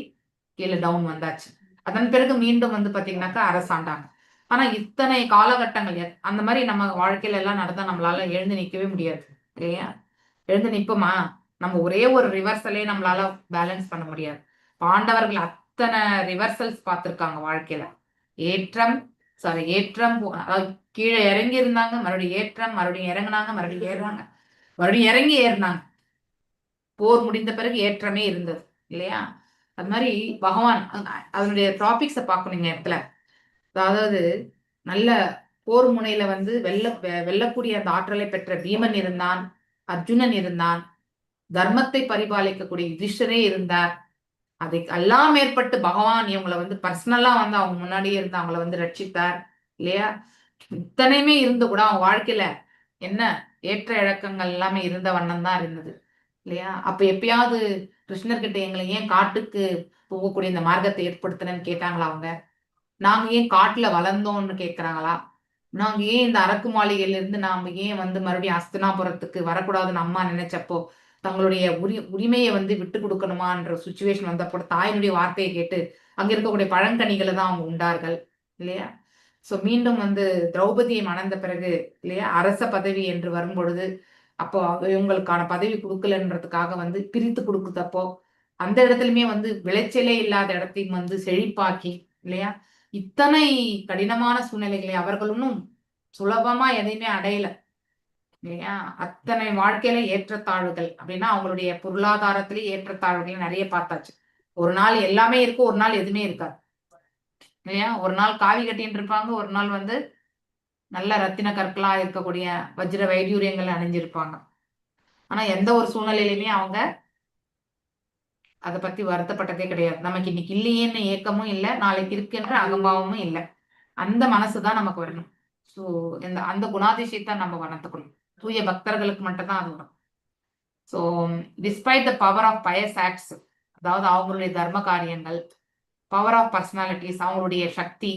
கீழே டவுன் வந்தாச்சு. அதன் பிறகு மீண்டும் பாத்தீங்கன்னாக்கா அரசாண்டாங்க. ஆனா இத்தனை காலகட்டங்கள் அந்த மாதிரி நம்ம வாழ்க்கையில எல்லாம் நடந்தா நம்மளால எழுந்து நிக்கவே முடியாது இல்லையா? எழுந்து நிப்போமா? நம்ம ஒரே ஒரு ரிவர்சலே நம்மளால பேலன்ஸ் பண்ண முடியாது. பாண்டவர்கள் அத்தனை ரிவர்சல்ஸ் பார்த்திருக்காங்க வாழ்க்கையில. ஏற்றம் அதாவது கீழே இறங்கி இருந்தாங்க, மறுபடியும் ஏற்றம், மறுபடியும் இறங்குனாங்க, மறுபடியும் ஏறுறாங்க, மறுபடியும் இறங்கி ஏறினாங்க. போர் முடிந்த பிறகு ஏற்றமே இருந்தது இல்லையா? அது மாதிரி பகவான் அதனுடைய டாபிக்ஸை பார்க்கணுங்க இடத்துல. அதாவது நல்ல போர் முனையில வந்து வெல்லக்கூடிய அந்த ஆற்றலை பெற்ற பீமன் இருந்தான், அர்ஜுனன் இருந்தான், தர்மத்தை பரிபாலிக்கக்கூடிய யுதிஷ்டரே இருந்தார். அதை எல்லாம் மேற்பட்டு பகவான் இவங்களை வந்து பர்சனலா வந்து அவங்க முன்னாடியே இருந்து அவங்கள வந்து ரட்சித்தார் இல்லையா? இத்தனையுமே இருந்து கூட அவங்க வாழ்க்கையில என்ன ஏற்ற இழக்கங்கள் எல்லாமே இருந்த வண்ணம் தான் இருந்தது இல்லையா? அப்ப எப்பயாவது கிருஷ்ணர்கிட்ட எங்களை ஏன் காட்டுக்கு போகக்கூடிய இந்த மார்க்கத்தை ஏற்படுத்தினன்னு கேட்டாங்களா அவங்க? நாங்க ஏன் காட்டுல வளர்ந்தோம்னு கேட்கறாங்களா? நாங்க ஏன் இந்த அரக்கு மாளிகையில இருந்து நாம ஏன் வந்து மறுபடியும் அஸ்தினாபுரத்துக்கு வரக்கூடாதுன்னு அம்மா நினைச்சப்போ தங்களுடைய உரிமையை வந்து விட்டு கொடுக்கணுமான்ற சுச்சுவேஷன் வந்தப்போ தாயினுடைய வார்த்தையை கேட்டு அங்க இருக்கக்கூடிய பழங்கனிகளை தான் அவங்க உண்டார்கள் இல்லையா? சோ மீண்டும் வந்து திரௌபதியை மணந்த பிறகு இல்லையா அரச பதவி என்று வரும்பொழுது அப்போ இவங்களுக்கான பதவி கொடுக்கலன்றதுக்காக வந்து பிரித்து கொடுக்குறப்போ அந்த இடத்துலயுமே வந்து விளைச்சலே இல்லாத இடத்தையும் வந்து செழிப்பாக்கி இல்லையா? இத்தனை கடினமான சூழ்நிலைகளை அவர்கள் இன்னும் சுலபமா எதையுமே அடையல இல்லையா? அத்தனை வாழ்க்கையில ஏற்றத்தாழ்வுகள் அப்படின்னா அவங்களுடைய பொருளாதாரத்திலே ஏற்றத்தாழ்வுகள் நிறைய பார்த்தாச்சு. ஒரு நாள் எல்லாமே இருக்கும், ஒரு நாள் எதுவுமே இருக்காது இல்லையா? ஒரு நாள் காவி கட்டின்னு இருப்பாங்க, ஒரு நாள் வந்து நல்ல ரத்தின கற்களா இருக்கக்கூடிய வஜ்ர வைடூரியங்கள் அணிஞ்சிருப்பாங்க. ஆனா எந்த ஒரு சூழ்நிலையிலுமே அவங்க அதை பத்தி வருத்தப்பட்டதே கிடையாது. நமக்கு இன்னைக்கு இல்லையேன்னு ஏக்கமும் இல்லை, நாளைக்கு இருக்குன்ற அகம்பாவமும் இல்லை. அந்த மனசுதான் நமக்கு வரணும். சோ அந்த குணாதிசயத்தை நம்ம வளர்த்துக்கணும். தூய பக்தர்களுக்கு மட்டும்தான் அது வரும். So despite the power of pious acts, அதாவது அவங்களுடைய தர்ம காரியங்கள், பவர் ஆஃப் பர்சனாலிட்டிஸ், அவங்களுடைய சக்தி,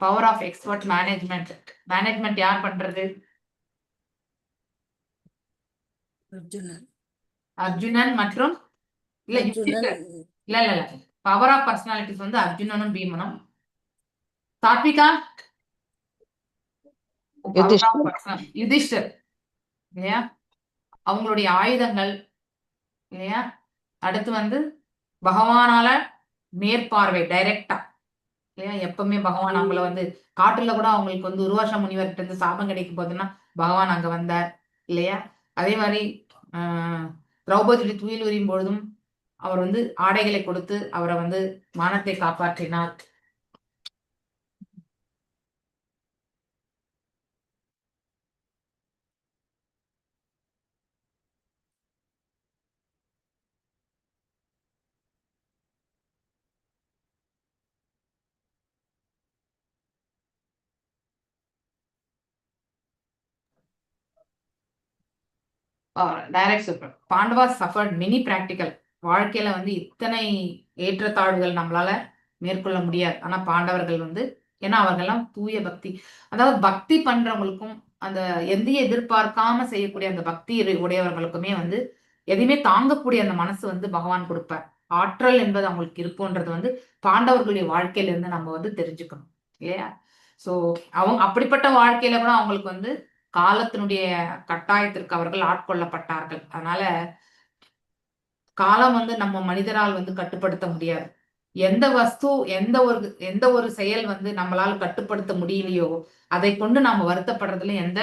பவர் ஆஃப் எக்ஸ்பர்ட் மேனேஜ்மெண்ட் யார் பண்றது? அர்ஜுனன் மற்றும் இல்ல இல்ல பவர் ஆஃப் பர்சனாலிட்டிஸ் வந்து அர்ஜுனனும் பீமனும். சாத்விகா யுதிஷ்டர் இல்லையா? அவங்களுடைய ஆயுதங்கள் இல்லையா? அடுத்து வந்து பகவானால மேற்பார்வை டைரக்டா இல்லையா? எப்பவுமே பகவான் அவங்கள வந்து காட்டுல கூட அவங்களுக்கு வந்து உருவாச முனிவர்கிட்ட இருந்து சாபம் கிடைக்கும் போதுன்னா பகவான் அங்க வந்தார் இல்லையா? அதே மாதிரி திரௌபதி துயில் உரியும் பொழுதும் அவர் வந்து ஆடைகளை கொடுத்து அவரை வந்து மானத்தை காப்பாற்றினார். Direct super. Pandava suffered many practical. வாழ்க்கையில வந்து இத்தனை ஏற்றத்தாழ்வுகள் நம்மளால மேற்கொள்ள முடியாது. ஆனா பாண்டவர்கள் வந்து ஏன்னா அவர்கள்லாம் தூய பக்தி, அதாவது பக்தி பண்றவங்களுக்கும் அந்த எதையும் எதிர்பார்க்காம செய்யக்கூடிய அந்த பக்தி உடையவர்களுக்குமே வந்து எதையுமே தாங்கக்கூடிய அந்த மனசு வந்து பகவான் கொடுப்பார். ஆற்றல் என்பது அவங்களுக்கு இருப்புன்றது வந்து பாண்டவர்களுடைய வாழ்க்கையில இருந்து நம்ம வந்து தெரிஞ்சுக்கணும் இல்லையா? சோ அவங்க அப்படிப்பட்ட வாழ்க்கையில கூட அவங்களுக்கு வந்து காலத்தினுடைய கட்டாயத்திற்கு அவர்கள் ஆட்கொள்ளப்பட்டார்கள். அதனால காலம் வந்து நம்ம மனிதரால் வந்து கட்டுப்படுத்த முடியாது. எந்த வஸ்து எந்த ஒரு செயல் வந்து நம்மளால கட்டுப்படுத்த முடியலையோ அதை கொண்டு நாம வருத்தப்படுறதுல எந்த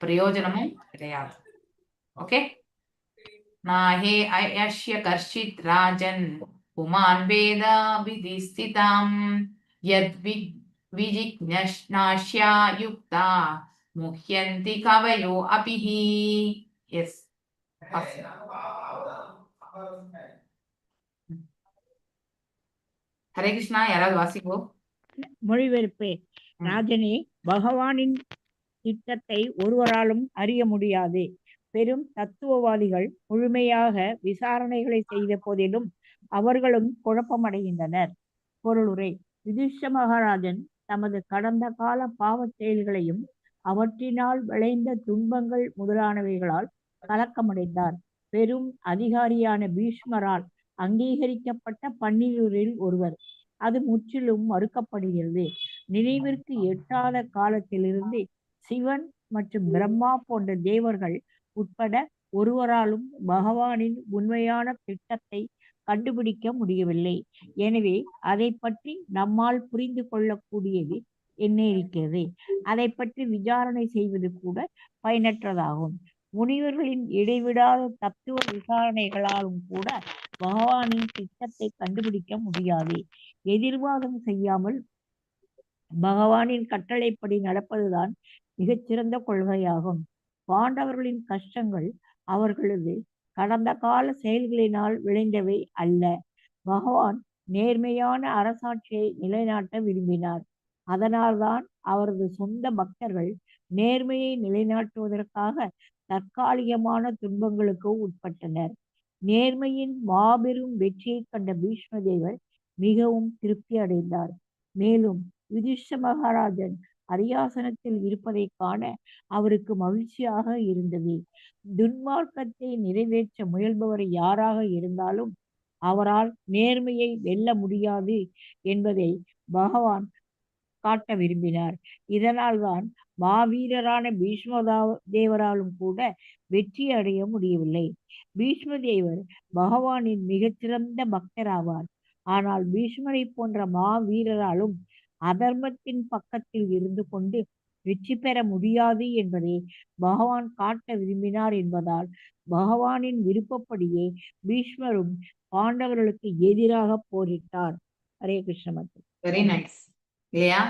பிரயோஜனமும் கிடையாது. ஓகே. நாஹே அயஷ்ய கர்ஷித் ராஜன் புமான் வேதா விதிஸ்திதாம் யத் விஜிக்ஞாஸ்யா யுக்தா முஹ்யந்தி கவயோ அபிஹி. எஸ். ஹரே கிருஷ்ணா. யாராவது வாசிப்போ. மொழிபெயர்ப்பு. ராஜனே, பகவானின் திட்டத்தை ஒருவராலும் அறிய முடியாது. பெரும் தத்துவவாதிகள் முழுமையாக விசாரணைகளை செய்த போதிலும் அவர்களும் குழப்பமடைகின்றனர். பொருளுரை. யுதிஷ்ட மகாராஜன் தமது கடந்த கால பாவச் செயல்களையும் அவற்றினால் விளைந்த துன்பங்கள் முதலானவைகளால் கலக்கமடைந்தார். பெரும் அதிகாரியான பீஷ்மரால் அங்கீகரிக்கப்பட்ட 12 ஒருவர். அது முற்றிலும் மறுக்கப்படுகிறது. நினைவிற்கு எட்டாத காலத்திலிருந்து சிவன் மற்றும் பிரம்மா போன்ற தேவர்கள் உட்பட ஒருவராலும் பகவானின் உண்மையான திட்டத்தை கண்டுபிடிக்க முடியவில்லை. எனவே அதை பற்றி நம்மால் புரிந்து கொள்ளக்கூடியது என்ன இருக்கிறது? அதை பற்றி விசாரணை செய்வது கூட பயனற்றதாகும். முனிவர்களின் இடைவிடாத தத்துவ விசாரணைகளாலும் கூட பகவானின் திட்டத்தை கண்டுபிடிக்க முடியாது. எதிர்வாதம் செய்யாமல் பகவானின் கட்டளைப்படி நடப்பதுதான் மிகச்சிறந்த கொள்கையாகும். பாண்டவர்களின் கஷ்டங்கள் அவர்களது கடந்த கால செயல்களினால் விளைந்தவை அல்ல. பகவான் நேர்மையான அரசாட்சியை நிலைநாட்ட விரும்பினார். அதனால்தான் அவரது சொந்த பக்தர்கள் நேர்மையை நிலைநாட்டுவதற்காக தற்காலிகமான துன்பங்களுக்கு உட்பட்டனர். நேர்மையின் மாபெரும் வெற்றியை கண்ட பீஷ்மதேவர் மிகவும் திருப்தி அடைந்தார். மேலும் யுதிஷ்ட மகாராஜன் அரியாசனத்தில் இருப்பதை காண அவருக்கு மகிழ்ச்சியாக இருந்தது. துன்மார்க்கத்தை நிறைவேற்ற முயல்பவர் யாராக இருந்தாலும் அவரால் நேர்மையை வெல்ல முடியாது என்பதை பகவான் காட்ட விரும்பினார். இதனால்தான் மாவீரரான பீஷ்ம தேவராலும் கூட வெற்றி அடைய முடியவில்லை. பீஷ்ம தேவர் பகவானின் மிகச்சிறந்த பக்தராவார். ஆனால் பீஷ்மரை போன்ற மாவீரராலும் அதர்மத்தின் பக்கத்தில் இருந்து கொண்டு வெற்றி பெற முடியாது என்பதை பகவான் காட்ட விரும்பினார் என்பதால் பகவானின் விருப்பப்படியே பீஷ்மரும் பாண்டவர்களுக்கு எதிராக போரிட்டார். ஹரே கிருஷ்ண. வெரி நைஸ் இல்லையா?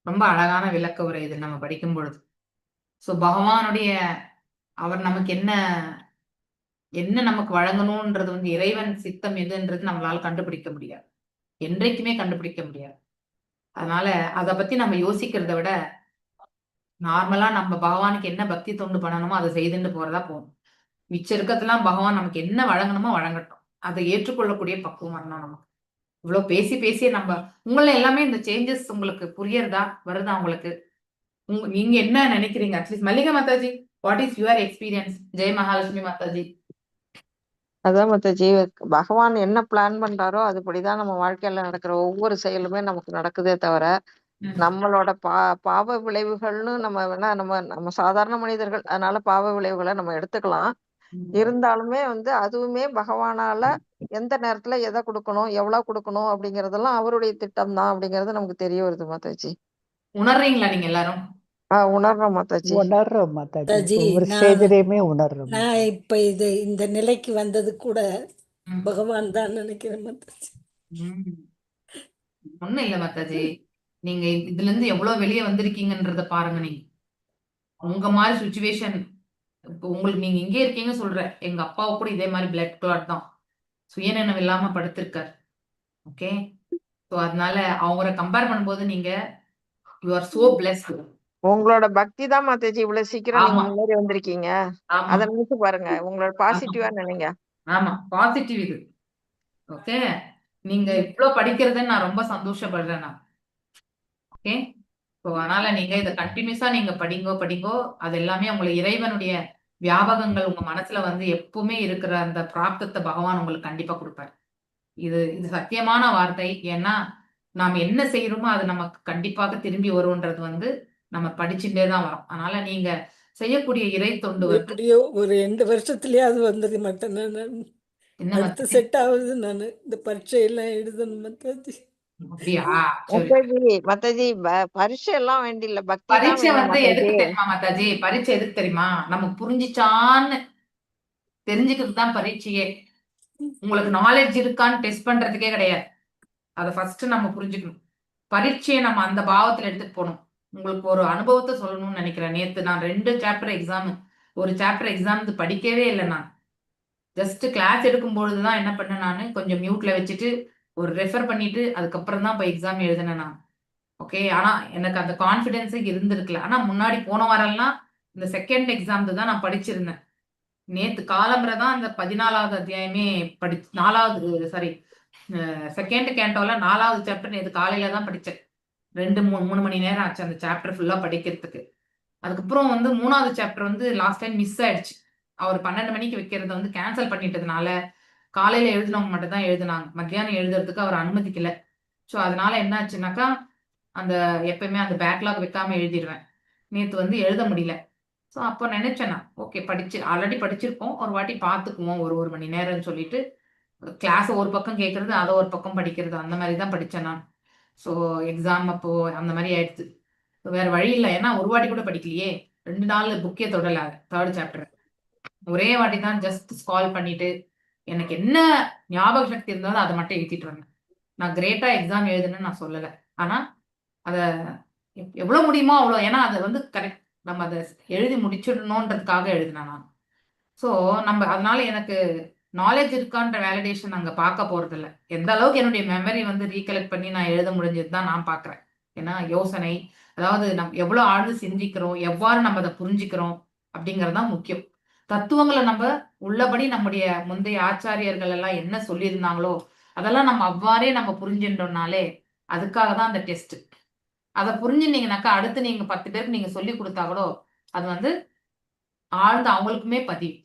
ரொம்ப அழகான விளக்க உரை இது நம்ம படிக்கும் பொழுது. ஸோ பகவானுடைய அவர் நமக்கு என்ன என்ன நமக்கு வழங்கணும்ன்றது வந்து இறைவன் சித்தம் எதுன்றது நம்மளால கண்டுபிடிக்க முடியாது, என்றைக்குமே கண்டுபிடிக்க முடியாது. அதனால அதை பத்தி நம்ம யோசிக்கிறத விட நார்மலா நம்ம பகவானுக்கு என்ன பக்தி தொண்டு பண்ணணுமோ அதை செய்துட்டு போறதா போகும். மிச்ச இருக்கத்தெல்லாம் பகவான் நமக்கு என்ன வழங்கணுமோ வழங்கட்டும், அதை ஏற்றுக்கொள்ளக்கூடிய பக்குவம் வரணும் நமக்கு. இவ்வளவு பேசி பேசியே நம்ம உங்களை எல்லாமே இந்த சேஞ்சஸ் உங்களுக்கு புரியறதா வருதா? உங்களுக்கு நீங்க என்ன நினைக்கிறீங்க? At least Mallika Mataji, what is your experience? Jai Mahalakshmi Mataji. அதான் மத்தாஜி, பகவான் என்ன பிளான் பண்றாரோ அதுபடிதான் நம்ம வாழ்க்கையில நடக்கிற ஒவ்வொரு செயலுமே நமக்கு நடக்குதே தவிர நம்மளோட பாவ விளைவுகள்னு நம்ம வேணா நம்ம சாதாரண மனிதர்கள், அதனால பாவ விளைவுகளை நம்ம எடுத்துக்கலாம். இருந்தாலுமே அதுவுமே பகவானால எந்த நேரத்துல எதை கொடுக்கணும், எவ்வளவு கொடுக்கணும் அப்படிங்கறதெல்லாம் அவருடைய திட்டம் தான் அப்படிங்கறது நமக்கு தெரிய வருது மாதாஜி. உணர்றீங்களா நீங்க எல்லாரும்? உணர்றோம் மாதாஜி. உணர்றோம் மாதாஜி, மாதாஜி, ஒவ்வொரு நான் ஸ்டேஜ்லயுமே உணர்றோம். நான் இப்ப இந்த நிலைக்கு வந்தது கூட பகவான் தான் நினைக்கிறேன் மாதாஜி. ஒண்ணும் இல்ல மாதாஜி, நீங்க இதுல இருந்து எவ்வளவு வெளியே வந்திருக்கீங்கன்றத பாருங்க. நீங்க உங்க மாதிரி சுச்சுவேஷன் இப்போ உங்களுக்கு நீங்க இங்கே இருக்கீங்க சொல்ற, எங்க அப்பாவை கூட இதே மாதிரி பிளட் கிளாட் தான், சுயநினைவு இல்லாம படுத்திருக்காரு. ஓகே, ஸோ அதனால அவங்கள கம்பேர் பண்ணும்போது நீங்க யூ ஆர் சோ பிளெஸ்ட். உங்களோட பக்தி தான் மாதாஜி இவ்வளவு சீக்கிரம் நீங்க ஆமா முன்னேறி வந்திருக்கீங்க. ஆமா அதை நினைச்சு பாருங்க, உங்களோட பாசிட்டிவா நினைங்க. ஆமா பாசிட்டிவ் இது. ஓகே, நீங்க இவ்வளவு படிக்கிறதுன்னு நான் ரொம்ப சந்தோஷப்படுறேன் நான். ஓகே, ஸோ அதனால நீங்க இதை கண்டினியூஸா நீங்க படிங்கோ. அது எல்லாமே உங்களுக்கு இறைவனுடைய வியாபகங்கள் உங்க மனசுல வந்து எப்பவுமே இருக்கிற அந்த பிராப்தத்தை பகவான் உங்களுக்கு கண்டிப்பா கொடுப்பாரு. இது சத்தியமான வார்த்தை. ஏன்னா நாம் என்ன செய்யறோமோ அது நமக்கு கண்டிப்பாக திரும்பி வரும்ன்றது வந்து நம்ம படிச்சுட்டே தான் வரோம். அதனால நீங்க செய்யக்கூடிய இறை தொண்டு வந்து எப்படியோ ஒரு 2 வருஷத்துலயாவது வந்துட மாட்டேன். நான் என்ன அடுத்து மாதாஜி? செட் ஆகுது. நான் இந்த பரீட்சையெல்லாம் எழுதணும் மாதாஜி. அப்படியா? சரி. மத்தாஜி பரீட்சை எல்லாம் வேண்டியில்ல, பக்தி தான் பரீட்சை வேணும் வந்து மத்தாஜி. எதுக்கு தெரியுமா மாதாஜி? பரீட்சை எதுக்கு தெரியுமா? நமக்கு புரிஞ்சிச்சான்னு தெரிஞ்சுக்கிறது தான் பரீட்சையே. உங்களுக்கு நாலேஜ் இருக்கான்னு டெஸ்ட் பண்றதுக்கே கிடையாது. அதை ஃபர்ஸ்ட் நம்ம புரிஞ்சுக்கணும். பரீட்சையை நம்ம அந்த பாவத்துல எடுத்துட்டு போகணும். உங்களுக்கு ஒரு அனுபவத்தை சொல்லணும்னு நினைக்கிறேன். நேத்து நான் 2 சாப்டர் எக்ஸாம், ஒரு சாப்டர் எக்ஸாம் படிக்கவே இல்லை. நான் ஜஸ்ட் கிளாஸ் எடுக்கும் பொழுதுதான் என்ன பண்ணேன், நான் கொஞ்சம் மியூட்ல வச்சுட்டு ஒரு ரெஃபர் பண்ணிட்டு அதுக்கப்புறம் தான் இப்போ எக்ஸாம் எழுதினேன் நான். ஓகே, ஆனா எனக்கு அந்த கான்ஃபிடென்ஸே இருந்திருக்கல. ஆனா முன்னாடி போன வாரம்லாம் இந்த செகண்ட் எக்ஸாம் தான் நான் படிச்சிருந்தேன். நேத்து காலம்பரை தான் அந்த 14வது அத்தியாயமே செகண்ட் கேண்டோல 4வது சாப்டர் நேற்று காலையில தான் படிச்சேன். 2-3 மணி நேரம் ஆச்சு அந்த சாப்டர் ஃபுல்லா படிக்கிறதுக்கு. அதுக்கப்புறம் 3வது சாப்டர் லாஸ்ட் டைம் மிஸ் ஆயிடுச்சு. அவர் 12 மணிக்கு வைக்கிறத கேன்சல் பண்ணிட்டதுனால காலையில எழுதினவங்க மட்டும் தான் எழுதினாங்க. மத்தியானம் எழுதுறதுக்கு அவர் அனுமதிக்கல. ஸோ அதனால என்ன ஆச்சுனாக்கா, அந்த எப்பயுமே அந்த பேக்லாக் வைக்காம எழுதிடுவேன். நேத்து எழுத முடியல. ஸோ அப்போ நினைச்சேன் நான், ஓகே ஆல்ரெடி படிச்சிருக்கோம், ஒரு வாட்டி பார்த்துக்குவோம் ஒரு மணி நேரம்னு சொல்லிட்டு கிளாஸ் ஒரு பக்கம் கேட்கறது, அதை ஒரு பக்கம் படிக்கிறது, அந்த மாதிரி தான் படித்தேன் நான். ஸோ எக்ஸாம் அப்போ அந்த மாதிரி ஆயிடுச்சு. வேற வழி இல்லை, ஏன்னா ஒரு வாட்டி கூட படிக்கலையே, 2 நாள் புக்கே தொடல 3rd சாப்டர். ஒரே வாட்டி தான் ஜஸ்ட் ஸ்கால் பண்ணிட்டு எனக்கு என்ன ஞாபக சக்தி இருந்தாலும் அதை மட்டும் எழுதிட்டு வந்தேன். நான் கிரேட்டா எக்ஸாம் எழுதுன்னு நான் சொல்லலை, ஆனா அதை எவ்வளவு முடியுமோ அவ்வளோ, ஏன்னா அதை வந்து கரெக்ட் நம்ம அதை எழுதி முடிச்சிடணுன்றதுக்காக எழுதினேன் நான். ஸோ நம்ம அதனால எனக்கு நாலேஜ் இருக்கான்ற வேலிடேஷன் அங்கே பார்க்க போறது இல்லை. எந்த அளவுக்கு என்னுடைய மெமரி வந்து ரீகலெக்ட் பண்ணி நான் எழுத முடிஞ்சது தான் நான் பார்க்குறேன். ஏன்னா யோசனை, அதாவது நம்ம எவ்வளோ ஆழ்ந்து சிந்திக்கிறோம், எவ்வாறு நம்ம அதை புரிஞ்சுக்கிறோம் அப்படிங்கிறது தான் முக்கியம். தத்துவங்களை நம்ம உள்ளபடி நம்முடைய முந்தைய ஆச்சாரியர்கள் எல்லாம் என்ன சொல்லியிருந்தாங்களோ அதெல்லாம் நம்ம அவ்வாறே நம்ம புரிஞ்சுட்டோம்னாலே அதுக்காக தான் அந்த டெஸ்ட். அதை புரிஞ்சுனீங்கனாக்கா அடுத்து நீங்க 10 பேருக்கு நீங்க சொல்லி கொடுத்தா கூட அது வந்து ஆழ்ந்து அவங்களுக்குமே பதிவு.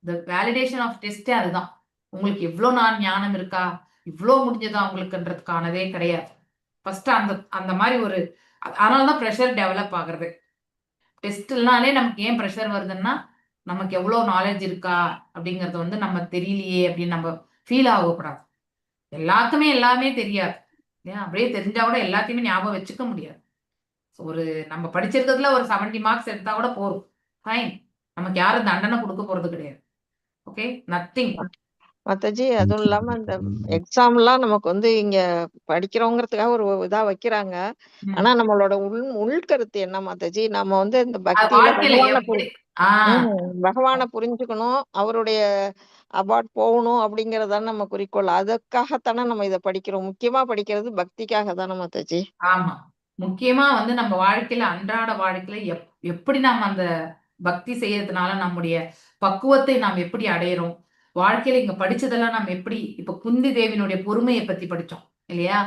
இந்த வேலிடேஷன் ஆஃப் டெஸ்டே அதுதான். உங்களுக்கு எவ்வளோ ஞானம் இருக்கா, இவ்வளோ முடிஞ்சதா உங்களுக்குன்றதுக்கானதே கிடையாது. ஃபர்ஸ்ட் அந்த மாதிரி ஒரு அதனாலதான் ப்ரெஷர் டெவலப் ஆகுறது. டெஸ்ட்னாலே நமக்கு ஏன் ப்ரெஷர் வருதுன்னா, நமக்கு எவ்வளோ நாலேஜ் இருக்கா அப்படிங்கறது வந்து நம்ம தெரியலையே அப்படின்னு நம்ம ஃபீல் ஆகக்கூடாது. எல்லாத்துக்குமே எல்லாமே தெரியாது, ஏன் அப்படியே தெரிஞ்சா கூட எல்லாத்தையுமே ஞாபகம் வச்சுக்க முடியாது. ஒரு நம்ம படிச்சிருக்கிறதுல ஒரு 70 மார்க்ஸ் எடுத்தா கூட போதும், ஃபைன். நமக்கு யாரும் தண்டனை கொடுக்க போறது கிடையாது. Okay, nothing. மாதாஜி, அதுவும் இல்லாம இந்த எக்ஸாம்லாம் நமக்கு வந்து இங்க படிக்கிறோங்கிறதுக்காக ஒரு இதா வைக்கிறாங்க. ஆனா நம்மளோட உள்கருத்து என்ன மாதாஜி? நம்ம வந்து இந்த பக்தியில வாழ்க்கையில எப்படி பகவானை புரிஞ்சுக்கணும், அவருடைய அபார்ட் போகணும் அப்படிங்கறதான நம்ம குறிக்கோள். அதுக்காகத்தானே நம்ம இதை படிக்கிறோம். முக்கியமா படிக்கிறது பக்திக்காக தானே மாதாஜி? ஆமா, முக்கியமா வந்து நம்ம வாழ்க்கையில அன்றாட வாழ்க்கையில எப்படி நாம அந்த பக்தி செய்யறதுனால நம்முடைய பக்குவத்தை நாம் எப்படி அடையிறோம், வாழ்க்கையில இங்க படிச்சதெல்லாம் நாம் எப்படி, இப்ப குந்தி தேவியினுடைய பொறுமையை பத்தி படிச்சோம் இல்லையா?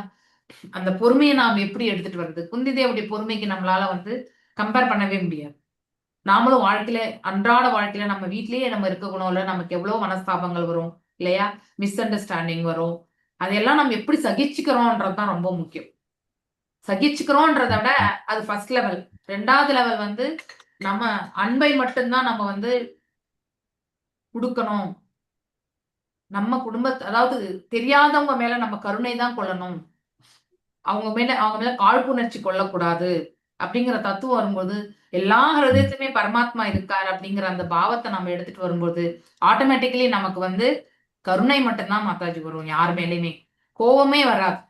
அந்த பொறுமையை நாம் எப்படி எடுத்துட்டு வருது? குந்தி தேவியுடைய பொறுமைக்கு நம்மளால வந்து கம்பேர் பண்ணவே முடியாது. நாமளும் வாழ்க்கையில அன்றாட வாழ்க்கையில நம்ம வீட்லயே நம்ம இருக்கணும்ல, நமக்கு எவ்வளவு மனஸ்தாபங்கள் வரும் இல்லையா, மிஸ் அண்டர்ஸ்டாண்டிங் வரும். அதையெல்லாம் நம்ம எப்படி சகிச்சுக்கிறோம்ன்றதுதான் ரொம்ப முக்கியம். சகிச்சுக்கிறோன்றதை விட அது ஃபர்ஸ்ட் லெவல். 2வது லெவல் வந்து நம்ம அன்பை மட்டும்தான் நம்ம வந்து கொடுக்கணும். நம்ம குடும்பத்தை, அதாவது தெரியாதவங்க மேல நம்ம கருணை தான் கொள்ளணும், அவங்க மேல காழ்ப்புணர்ச்சி கொள்ளக்கூடாது அப்படிங்கிற தத்துவம் வரும்போது, எல்லா ஹிருதயத்திலுமே பரமாத்மா இருக்காரு அப்படிங்கிற அந்த பாவத்தை நம்ம எடுத்துட்டு வரும்போது ஆட்டோமேட்டிக்கலி நமக்கு வந்து கருணை மட்டும்தான் மாதாஜி வரும், யார் மேலேயுமே கோவமே வராது.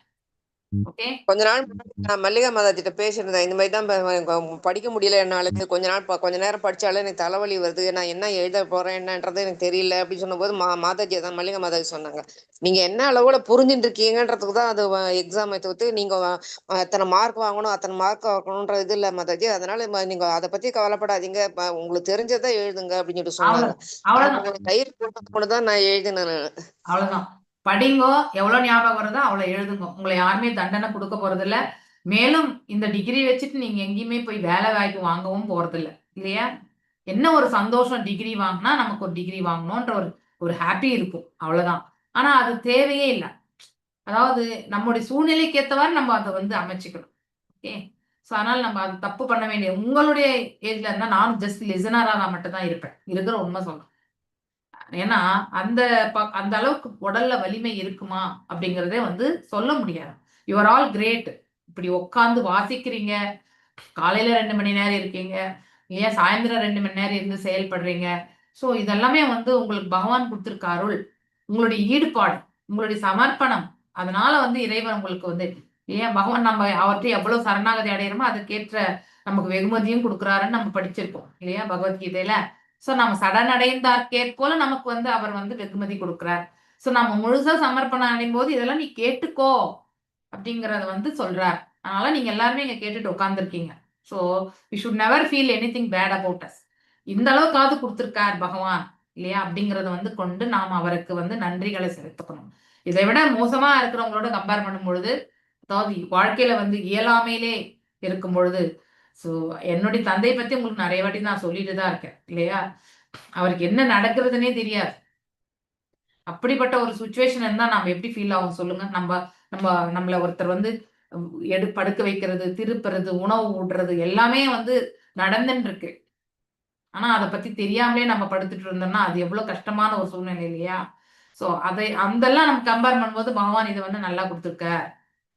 ஓகே, கொஞ்ச நாள் முன்னாடி நான் மல்லிகா மாதாஜிட்ட பேசியிருந்தேன். இந்த மாதிரி தான் படிக்க முடியல என்னால, கொஞ்ச நேரம் படிச்சாலே எனக்கு தலைவலி வருது, நான் என்ன எழுத போறேன் என்னன்றது எனக்கு தெரியல அப்படின்னு சொன்னபோது மாதாஜி தான் மல்லிகா மாதாஜி சொன்னாங்க, நீங்க என்ன அளவுல புரிஞ்சுட்டு இருக்கீங்கன்றதுக்கு தான் அது எக்ஸாம் தவிர்த்து நீங்க அத்தனை மார்க் வாங்கணும் அத்தனை மார்க் வாங்கணும்ன்ற இது இல்ல மாதாஜி. அதனால நீங்க அதை பத்தி கவலைப்படாதீங்க, உங்களுக்கு தெரிஞ்சதை எழுதுங்க அப்படின்னு சொல்லிட்டு சொன்னாங்க. அவ்வளவுதான் தைரியம் தான் நான் எழுதினேன். அவ்வளவுதான். படிங்கோ, எவ்வளவு ஞாபகம் வருதோ அவ்வளவு எழுதுங்க. உங்களை யாருமே தண்டனை கொடுக்க போறது இல்ல. மேலும் இந்த டிகிரி வச்சுட்டு நீங்க எங்கேயுமே போய் வேலை வாய்ப்பு வாங்கவும் போறது இல்ல இல்லையா? என்ன ஒரு சந்தோஷம், டிகிரி வாங்கினா நமக்கு ஒரு டிகிரி வாங்கணும்ன்ற ஒரு ஹாப்பி இருக்கும், அவ்வளவுதான். ஆனா அது தேவையே இல்லை. அதாவது நம்முடைய சூழ்நிலைக்கு ஏற்றவாறு நம்ம அதை வந்து அமைச்சுக்கணும். ஓகே, ஸோ அதனால நம்ம அது தப்பு பண்ண வேண்டிய, உங்களுடைய ஏஜ்ல இருந்தா நானும் ஜஸ்ட் லிசனரா நான் மட்டும் தான் இருப்பேன், இருக்கிற உண்மை சொல்றேன். ஏன்னா அந்த அந்த அளவுக்கு உடல்ல வலிமை இருக்குமா அப்படிங்கறதே வந்து சொல்ல முடியாது. You are all great. இப்படி உட்கார்ந்து வாசிக்கிறீங்க, காலையில 2 மணி நேரம் இருக்கீங்க, ஏன் சாயந்தரம் 2 மணி நேரம் இருந்து செயல்படுறீங்க. ஸோ இதெல்லாமே வந்து உங்களுக்கு பகவான் கொடுத்திருக்க அருள், உங்களுடைய ஈடுபாடு, உங்களுடைய சமர்ப்பணம். அதனால வந்து இறைவன் உங்களுக்கு வந்து, ஏன் பகவான் நம்ம அவர்கிட்ட எவ்வளவு சரணாகதி அடையிறோமோ அதுக்கேற்ற நமக்கு வெகுமதியும் கொடுக்குறாருன்னு நம்ம படிச்சிருக்கோம் இல்லையா பகவத்கீதையில. சோ நம்ம சரணடைந்தார் போல நமக்கு வந்து அவர் வந்து வெகுமதி கொடுக்கிறார். சோ நம்ம முழுசா சமர்ப்பணம் அடையும் போது இதெல்லாம் நீ கேட்டுக்கோ அப்படிங்கறத வந்து சொல்றார். அதனால நீங்க எல்லாருமே இங்க கேட்டுட்டு உட்கார்ந்துருக்கீங்க. So we should never feel anything bad about us. இந்த அளவுக்காவது கொடுத்திருக்கார் பகவான் இல்லையா அப்படிங்கறத வந்து கொண்டு நாம் அவருக்கு வந்து நன்றிகளை செலுத்தணும். இதை விட மோசமா இருக்கிறவங்களோட கம்பேர் பண்ணும் பொழுது, அதாவது வாழ்க்கையில வந்து இயலாமையிலே இருக்கும் பொழுது, சோ என்னுடைய தந்தையை பத்தி உங்களுக்கு நிறைய வாட்டி நான் சொல்லிட்டு தான் இருக்கேன் இல்லையா? அவருக்கு என்ன நடக்கிறதுனே தெரியாது. அப்படிப்பட்ட ஒரு சுச்சுவேஷன் இருந்தா நாம எப்படி ஃபீல் ஆகும் சொல்லுங்க? நம்மள ஒருத்தர் வந்து படுக்க வைக்கிறது, திருப்புறது, உணவு ஊட்டுறது எல்லாமே வந்து நடந்துன்னு இருக்கு. ஆனா அதை பத்தி தெரியாமலே நம்ம படுத்துட்டு இருந்தோம்னா அது எவ்வளவு கஷ்டமான ஒரு சூழ்நிலை இல்லையா? சோ அதை அதெல்லாம் நம்ம கம்பேர் பண்ணும்போது பகவான் இதை வந்து நல்லா கொடுத்துருக்க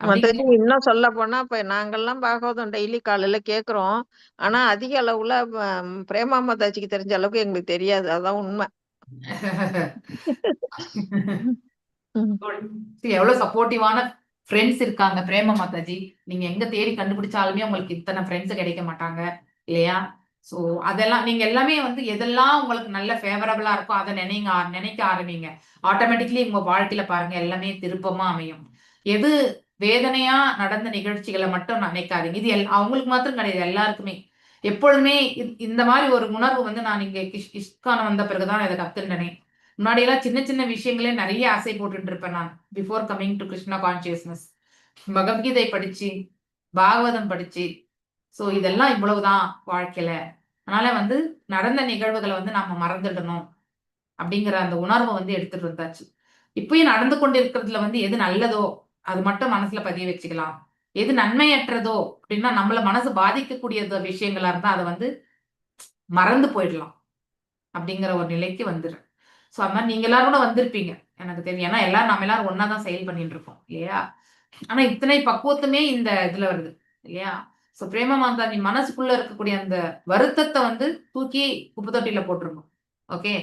மத்தபடி அப்படிங்கிற இன்னும் சொல்ல போனா இப்ப நாங்கெல்லாம் பாகவதம் டெய்லி காலையில கேக்குறோம். ஆனா அதிக அளவுல பிரேமா மாதாஜிக்கு தெரிஞ்ச அளவுக்கு எங்களுக்கு தெரியாது. அதான் உண்மை. ம். எவ்வளவு சப்போர்ட்டிவான ஃப்ரெண்ட்ஸ் இருக்காங்க பிரேம மாதாஜி. நீங்க எங்க தேடி கண்டுபிடிச்சாலுமே உங்களுக்கு இத்தனை ஃப்ரெண்ட்ஸ் கிடைக்க மாட்டாங்க இல்லையா? சோ அதெல்லாம் நீங்க எல்லாமே வந்து எதெல்லாம் உங்களுக்கு நல்ல ஃபேவரபிளா இருக்கோ அதை நினைக்க ஆரம்பிங்க. ஆட்டோமேட்டிக்லி உங்க வாழ்க்கையில பாருங்க எல்லாமே திருப்பமா அமையும். எது வேதனையா நடந்த நிகழ்ச்சிகளை மட்டும் நினைக்காதீங்க. இது அவங்களுக்கு மாத்திரம் கிடையாது, எல்லாருக்குமே. எப்பொழுதுமே இந்த மாதிரி ஒரு உணர்வு வந்து நான் இங்க இஸ்கான் வந்த பிறகுதான் இதை கத்துக்கிட்டேனே. முன்னாடி எல்லாம் சின்ன சின்ன விஷயங்களே நிறைய ஆசை போட்டுட்டு இருப்பேன் நான். Before coming to Krishna consciousness Bhagavad Gita படிச்சு, பாகவதம் படிச்சு, சோ இதெல்லாம் இவ்வளவுதான் வாழ்க்கையில. அதனால வந்து நடந்த நிகழ்வுகளை வந்து நாம மறந்துடணும் அப்படிங்கிற அந்த உணர்வை வந்து எடுத்துட்டு வந்தாச்சு. இப்பயும் நடந்து கொண்டிருக்கிறதுல வந்து எது நல்லதோ அது மட்டும் மனசுல பதிய வச்சுக்கலாம். எது நன்மையற்றதோ அப்படின்னா நம்மள மனசு பாதிக்கக்கூடிய விஷயங்களா இருந்தா அதை வந்து மறந்து போயிடலாம் அப்படிங்கிற ஒரு நிலைக்கு வந்துடும். சோ அது மாதிரி நீங்க எல்லாரும் கூட வந்திருப்பீங்க எனக்கு தெரியும். ஏன்னா எல்லாரும் நம்ம எல்லாரும் ஒன்னாதான் செயல் பண்ணிட்டு இருக்கோம் இல்லையா? ஆனா இத்தனை பக்குவத்துமே இந்த இதுல வருது இல்லையா? சோ பிரேம மாதாஜி மனசுக்குள்ள இருக்கக்கூடிய அந்த வருத்தத்தை வந்து தூக்கி குப்பை தொட்டியில போட்டுருணும். ஓகே.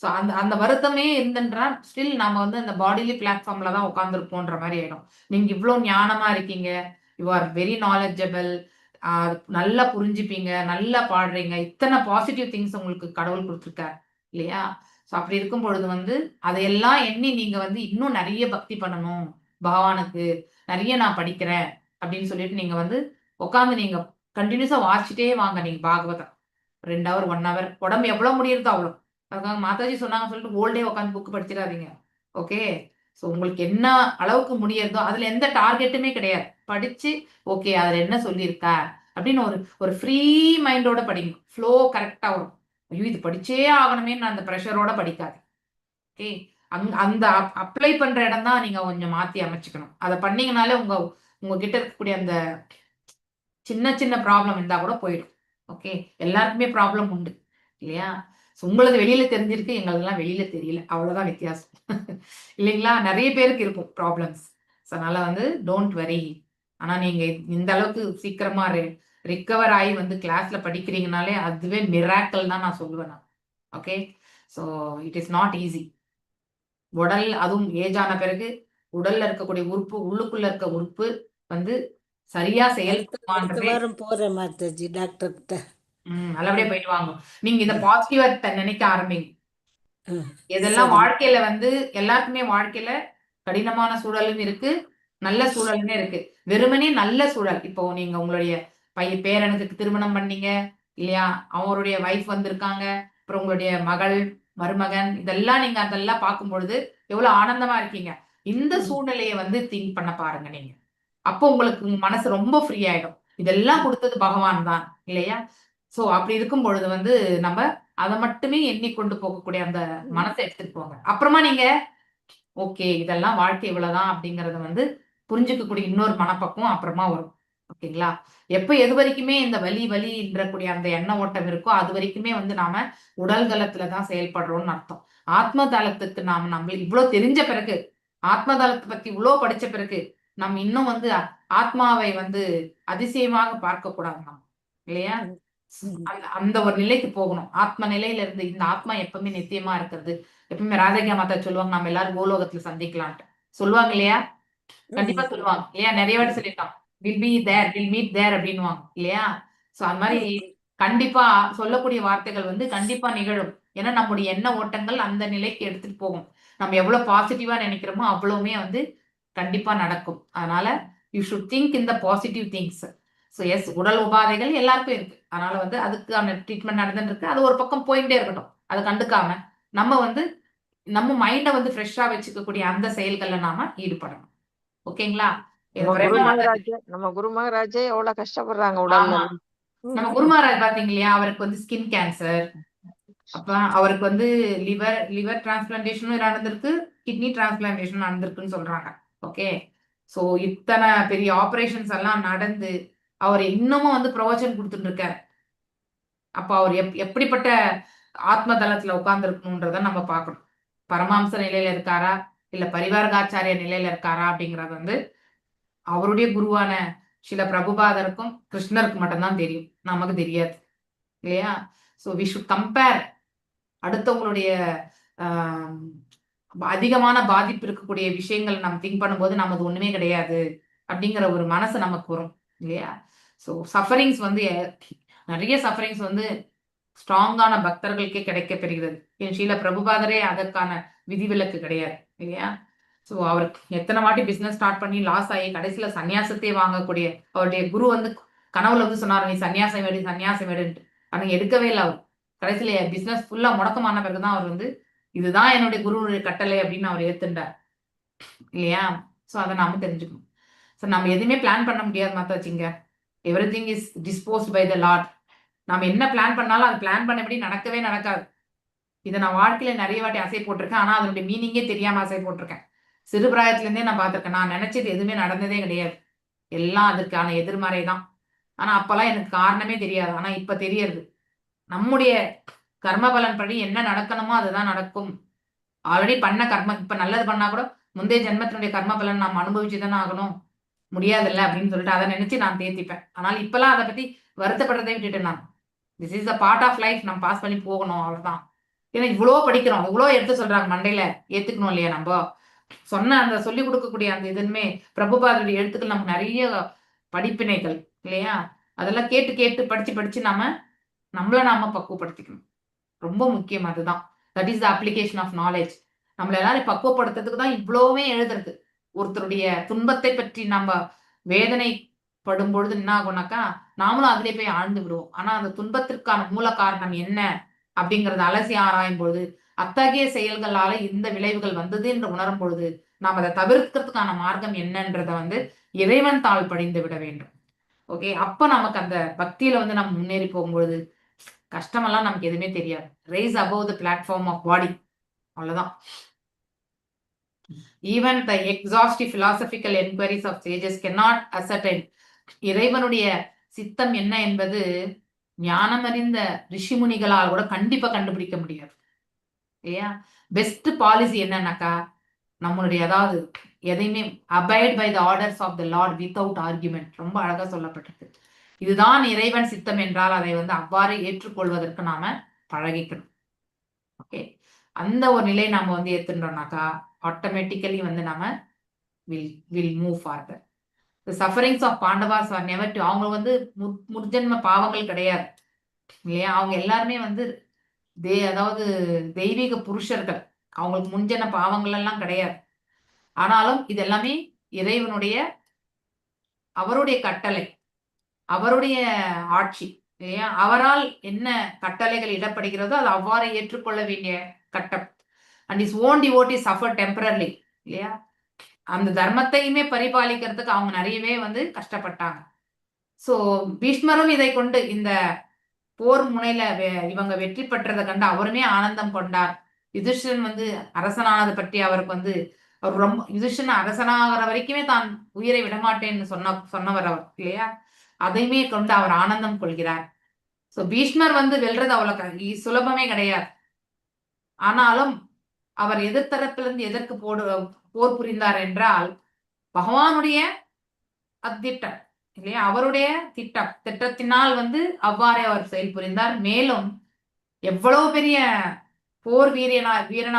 சோ அந்த அந்த வருத்தமே இருந்துன்றா ஸ்டில் நாம வந்து அந்த பாடிலி பிளாட்ஃபார்ம்ல தான் உட்காந்துருப்போன்ற மாதிரி ஆயிடும். நீங்க இவ்வளவு ஞானமா இருக்கீங்க, யூ ஆர் வெரி நாலேஜபிள், நல்லா புரிஞ்சுப்பீங்க, நல்லா பாடுறீங்க, இத்தனை பாசிட்டிவ் திங்ஸ் உங்களுக்கு கடவுள் கொடுத்துருக்காரு இல்லையா? சோ அப்படி இருக்கும் பொழுது வந்து அதையெல்லாம் எண்ணி நீங்க வந்து இன்னும் நிறைய பக்தி பண்ணணும் பகவானுக்கு, நிறைய நான் படிக்கிறேன் அப்படின்னு சொல்லிட்டு நீங்க வந்து உட்காந்து நீங்க கண்டினியூஸா வாசிச்சுட்டே வாங்க. நீங்க பாகவதம் 2 ஹவர் 1 ஹவர் உடம்பு எவ்வளவு முடியுதோ அவ்வளவு. அதுக்காக மாதாஜி சொன்னாங்க சொல்லிட்டு ஹோல் டே உட்காந்து புக் படிச்சிடாதீங்க. ஓகே. சோ உங்களுக்கு என்ன அளவுக்கு முடியறதோ அதுல எந்த டார்கெட்டுமே கிடையாது. படிச்சு ஓகே அதுல என்ன சொல்லியிருக்கா அப்படின்னு ஒரு ஒரு ஃப்ரீ மைண்டோட படிங்க. ஃப்ளோ கரெக்டா வரும். ஐயோ இது படிச்சே ஆகணுமேன்னு அந்த ப்ரெஷரோட படிக்காது. ஓகே. அந்த அப்ளை பண்ற இடம் தான் நீங்க கொஞ்சம் மாத்தி அமைச்சுக்கணும். அதை பண்ணீங்கனாலே உங்ககிட்ட இருக்கக்கூடிய அந்த சின்ன சின்ன ப்ராப்ளம் இருந்தா கூட போயிடும். ஓகே. எல்லாருக்குமே ப்ராப்ளம் உண்டு இல்லையா? உங்களுக்கு வெளியில தெரிஞ்சிருக்கு, எங்களுக்கெல்லாம் வெளியில தெரியல, அவ்வளவுதான் வித்தியாசம். இல்லைங்களா? நிறைய பேருக்கு இருக்கும் ப்ராப்ளம்ஸ். அதனால வந்து டோன்ட் வரி. ஆனா நீங்க இந்த அளவுக்கு சீக்கிரமா ரிக்கவர் ஆகி வந்து கிளாஸ்ல படிக்கிறீங்கனாலே அதுவே மிராக்கல் தான் நான் சொல்லுவேன் நான். Okay. So it is not easy. உடல் அதுவும் ஏஜ் ஆன பிறகு உடல்ல இருக்கக்கூடிய உறுப்பு, உள்ளுக்குள்ள இருக்க உறுப்பு வந்து சரியா அடுத்த செயல்படுமான்றதே. வாரம் போறேன் மாதாஜி டாக்டர்கிட்ட. நல்லபடியா போயிட்டு வாங்க. நீங்க இத பாசிட்டிவா நினைக்க ஆரம்பிங்க. ம், எதெல்லாம் சரி. வாழ்க்கையில வந்து எல்லாருக்குமே வாழ்க்கையில கடினமான சூழலும் இருக்கு, நல்ல சூழலுமே இருக்கு. வெறுமனே நல்ல சூழல். இப்போ நீங்க உங்களுடைய பேரனுக்கு திருமணம் பண்ணீங்க இல்லையா? அவருடைய வைஃப் வந்திருக்காங்க. அப்புறம் உங்களுடைய மகள், மருமகன் இதெல்லாம் நீங்க அதெல்லாம் பார்க்கும் பொழுது எவ்வளவு ஆனந்தமா இருக்கீங்க. இந்த ம், சூழ்நிலையை வந்து திங்க் பண்ண பாருங்க நீங்க. அப்போ உங்களுக்கு உங்க மனசு ரொம்ப ஃப்ரீ ஆயிடும். இதெல்லாம் கொடுத்தது பகவான் தான் இல்லையா? சோ அப்படி இருக்கும் பொழுது வந்து நம்ம அதை மட்டுமே எண்ணிக்கொண்டு போகக்கூடிய அந்த மனசை எடுத்துட்டு போங்க. அப்புறமா நீங்க ஓகே இதெல்லாம் வாழ்க்கை இவ்வளவுதான் அப்படிங்கறத வந்து புரிஞ்சுக்கக்கூடிய இன்னொரு மனப்பக்குவம் அப்புறமா வரும். ஓகேங்களா? எப்ப எது வரைக்குமே இந்த வலி வலின்றக்கூடிய அந்த எண்ண ஓட்டம் இருக்கோ அது வரைக்குமே வந்து நாம உடல் தளத்துலதான் செயல்படுறோம்னு அர்த்தம். ஆத்ம தளத்துக்கு நம்ம இவ்வளவு தெரிஞ்ச பிறகு, ஆத்ம தளத்தை பத்தி இவ்வளவு படிச்ச பிறகு நம்ம இன்னும் வந்து ஆத்மாவை வந்து அதிசயமாக பார்க்க கூடாது நம்ம இல்லையா? ம், ம். அந்த ஒரு நிலைக்கு போகணும். ஆத்ம நிலையில இருந்து இந்த ஆத்மா எப்பவுமே நித்தியமா இருக்கிறது. எப்பவுமே ராதகா மாதா சொல்லுவாங்க நம்ம எல்லாரும் கோலோகத்துல சந்திக்கலான்ட்டு சொல்லுவாங்க இல்லையா? கண்டிப்பா சொல்லுவாங்க இல்லையா? நிறைய வாட்டி சொல்லியிருக்காங்க. Will be there, will meet there அப்படின்னுவாங்க இல்லையா? சோ அந்த மாதிரி கண்டிப்பா சொல்லக்கூடிய வார்த்தைகள் வந்து கண்டிப்பா நிகழும். ஏன்னா நம்முடைய எண்ண ஓட்டங்கள் அந்த நிலைக்கு எடுத்துட்டு போகும். நம்ம எவ்வளவு பாசிட்டிவா நினைக்கிறோமோ அவ்வளவுமே வந்து கண்டிப்பா நடக்கும். அதனால you should think in the positive things. So yes உடல் உபாதைகள் எல்லாருக்கும் இருக்கு. அதனால வந்து அதுக்கான ட்ரீட்மெண்ட் நடந்துட்டு இருக்கு. அது ஒரு பக்கம் போயிட்டே இருக்கட்டும். அதை கண்டுக்காம நம்ம வந்து நம்ம மைண்டை வந்து ஃப்ரெஷ்ஷா வச்சுக்கக்கூடிய அந்த செயல்கள்ல நாம ஈடுபடணும். ஓகேங்களா? நம்ம குரு மகாராஜே எவ்வளவு கஷ்டப்படுறாங்க உடல்ல. ஆமா. நம்ம குரு மகாராஜ் பாத்தீங்க இல்லையா? அவருக்கு வந்து ஸ்கின் கேன்சர், அப்ப அவருக்கு வந்து லிவர் டிரான்ஸ்பிளான்டேஷனும் நடந்திருக்கு, கிட்னி டிரான்ஸ்பிளான்டேஷனும் நடந்திருக்குன்னு சொல்றாங்க. ஓகே. சோ இத்தனை பெரிய ஆபரேஷன்ஸ் எல்லாம் நடந்து அவர் இன்னமும் வந்து பிரவச்சனம் கொடுத்துட்டு இருக்காரு. அப்போ அவர் எப்படிப்பட்ட ஆத்ம தளத்துல உட்கார்ந்துருக்கணுன்றத நம்ம பார்க்கணும். பரமாம்ச நிலையில இருக்காரா இல்ல பரிவாரகாச்சாரிய நிலையில இருக்காரா அப்படிங்கறது வந்து அவருடைய குருவான சில பிரபுபாதருக்கும் கிருஷ்ணருக்கு மட்டும்தான் தெரியும், நமக்கு தெரியாது இல்லையா? So we should compare. அடுத்தவங்களுடைய அதிகமான பாதிப்பு இருக்கக்கூடிய விஷயங்கள் நம்ம திங்க் பண்ணும்போது நமது ஒண்ணுமே கிடையாது அப்படிங்கிற ஒரு மனசு நமக்கு வரும் இல்லையா? ஸோ சஃபரிங்ஸ் வந்து நிறைய சஃபரிங்ஸ் வந்து ஸ்ட்ராங்கான பக்தர்களுக்கே கிடைக்க பெறுகிறது. ஸ்ரீல பிரபுபாதரே அதற்கான விதிவிலக்கு கிடையாது இல்லையா? ஸோ அவர் எத்தனை வாட்டி பிசினஸ் ஸ்டார்ட் பண்ணி லாஸ் ஆகி கடைசியில சன்னியாசத்தை வாங்கக்கூடிய அவருடைய குரு வந்து கனவுல வந்து சொன்னார், நீ சன்னியாசம் வேடு சன்னியாசம் வேடுன்ட்டு. ஆனால் எடுக்கவே இல்லை அவர். கடைசியில பிசினஸ் ஃபுல்லா முடக்கமான பிறகுதான் அவர் வந்து இதுதான் என்னுடைய குருவுடைய கட்டளை அப்படின்னு அவர் ஏத்துண்டார் இல்லையா? ஸோ அதை நாம தெரிஞ்சுக்கணும். ஸோ நம்ம எதுவுமே பிளான் பண்ண முடியாது மாத்தாச்சிங்க. Everything is disposed by the lord. நம்ம என்ன பிளான் பண்ணாலும் அது பிளான் பண்ணபடி நடக்கவே நடக்காது. இதை நான் வாழ்க்கையில நிறைய வாட்டி அசை போட்டிருக்கேன். ஆனா அதனுடைய மீனிங்கே தெரியாம அசை போட்டிருக்கேன். சிறு பிராயத்திலேருந்தே நான் பார்த்திருக்கேன். நான் நினைச்சது எதுவுமே நடந்ததே கிடையாது. எல்லாம் அதற்கான எதிர்மறை தான். ஆனா அப்பெல்லாம் எனக்கு காரணமே தெரியாது. ஆனா இப்ப தெரியறது. நம்முடைய கர்ம பலன் படி என்ன நடக்கணுமோ அதுதான் நடக்கும். ஆல்ரெடி பண்ண கர்மம் இப்ப நல்லது பண்ணா கூட முந்தைய ஜென்மத்தினுடைய கர்ம பலன் நாம் அனுபவிச்சுதானே ஆகணும். முடியாதுல்ல அப்படின்னு சொல்லிட்டு அதை நினைச்சு நான் தேத்திப்பேன். ஆனால் இப்பெல்லாம் அதை பத்தி வருத்தப்படுறதை விட்டுட்டேன் நான். This is a part of life. நம்ம பாஸ் பண்ணி போகணும், அவ்வளவுதான். ஏன்னா இவ்வளோ படிக்கிறோம், இவ்வளோ எடுத்து சொல்றாங்க, மண்டையில ஏத்துக்கணும் இல்லையா? நம்ம சொன்ன அந்த சொல்லிக் கொடுக்கக்கூடிய அந்த இதுமே பிரபுபாதருடைய எழுத்துக்கள் நமக்கு நிறைய படிப்பினைகள் இல்லையா? அதெல்லாம் கேட்டு கேட்டு படிச்சு படிச்சு நம்மள நாம பக்குவப்படுத்திக்கணும். ரொம்ப முக்கியம் அதுதான். That is the application of knowledge. நம்மள எல்லாரும் பக்குவப்படுத்துறதுக்கு தான் இவ்வளவுமே எழுதுறது. ஒருத்தருடைய துன்பத்தை பற்றி நம்ம வேதனை படும் பொழுது என்ன ஆகும்னாக்கா நாமளும் அதிலே போய் ஆழ்ந்து விடுவோம். ஆனா அந்த துன்பத்திற்கான மூல காரணம் என்ன அப்படிங்கறத அலசி ஆராயும் பொழுது அத்தகைய செயல்களால இந்த விளைவுகள் வந்தது என்று உணரும் பொழுது நாம் அதை தவிர்க்கிறதுக்கான மார்க்கம் என்னன்றத வந்து இறைவன் தாள் படிந்து விட வேண்டும். ஓகே, அப்ப நமக்கு அந்த பக்தியில வந்து நம்ம முன்னேறி போகும்பொழுது கஷ்டமெல்லாம் நமக்கு எதுவுமே தெரியாது. Rise above the platform of body, அவ்வளவுதான். Even the exhaustive philosophical enquiries of sages cannot ascertain. இறைவனுடைய சித்தம் என்ன என்பது ஞானமறிந்த ரிஷிமுனிகளால் கூட கண்டிப்பா கண்டுபிடிக்க முடியாது இல்லையா? பெஸ்ட் பாலிசி என்னன்னாக்கா நம்மளுடைய அதாவது எதையுமே abide by the orders of the lord without argument. ரொம்ப அழகா சொல்லப்பட்டிருக்கு. இதுதான் இறைவன் சித்தம் என்றால் அதை வந்து அவ்வாறு ஏற்றுக்கொள்வதற்கு நாம பழகிக்கணும். ஓகே, அந்த ஒரு நிலை நாம வந்து ஏத்துட்டோம்னாக்கா ஆட்டோமேட்டிக்கலி வந்து நம்ம will move forward. The sufferings of Pandavas were never to. அவங்க வந்து முற்ஜென்ம பாவங்கள் கிடையாது இல்லையா? அவங்க எல்லாருமே வந்து அதாவது தெய்வீக புருஷர்கள். அவங்களுக்கு முன்ஜென்ம பாவங்கள் எல்லாம் கிடையாது. ஆனாலும் இது எல்லாமே இறைவனுடைய அவருடைய கட்டளை, அவருடைய ஆட்சி இல்லையா? அவரால் என்ன கட்டளைகள் இடப்படுகிறதோ அது அவ்வாறு ஏற்றுக்கொள்ள வேண்டிய கட்டம். And is own devotees suffer temporarily இல்லையா? அந்த தர்மத்தையுமே பரிபாலிக்கிறதுக்கு அவங்க நிறையவே வந்து கஷ்டப்பட்டாங்க. சோ பீஷ்மரும் இதை கொண்டு இந்த போர் முனையில இவங்க வெற்றி பெற்றதை கண்டு அவருமே ஆனந்தம் கொண்டார். யுதிஷ்டன் வந்து அரசனானது பற்றி அவருக்கு வந்து அவர் ரொம்ப யுதிஷ்டன் அரசனாகிற வரைக்குமே தான் உயிரை விடமாட்டேன்னு சொன்னவர் அவர் இல்லையா? அதையுமே கொண்டு அவர் ஆனந்தம் கொள்கிறார். சோ பீஷ்மர் வந்து வெல்றது அவ்வளவு சுலபமே கிடையாது. ஆனாலும் அவர் எதிர்த்தரப்பிலிருந்து எதற்கு போர் புரிந்தார் என்றால் பகவானுடைய அத்திட்டம் இல்லையா? அவருடைய திட்டத்தினால் வந்து அவ்வாறே அவர் செயல் புரிந்தார். மேலும் எவ்வளவு பெரிய போர் வீரனா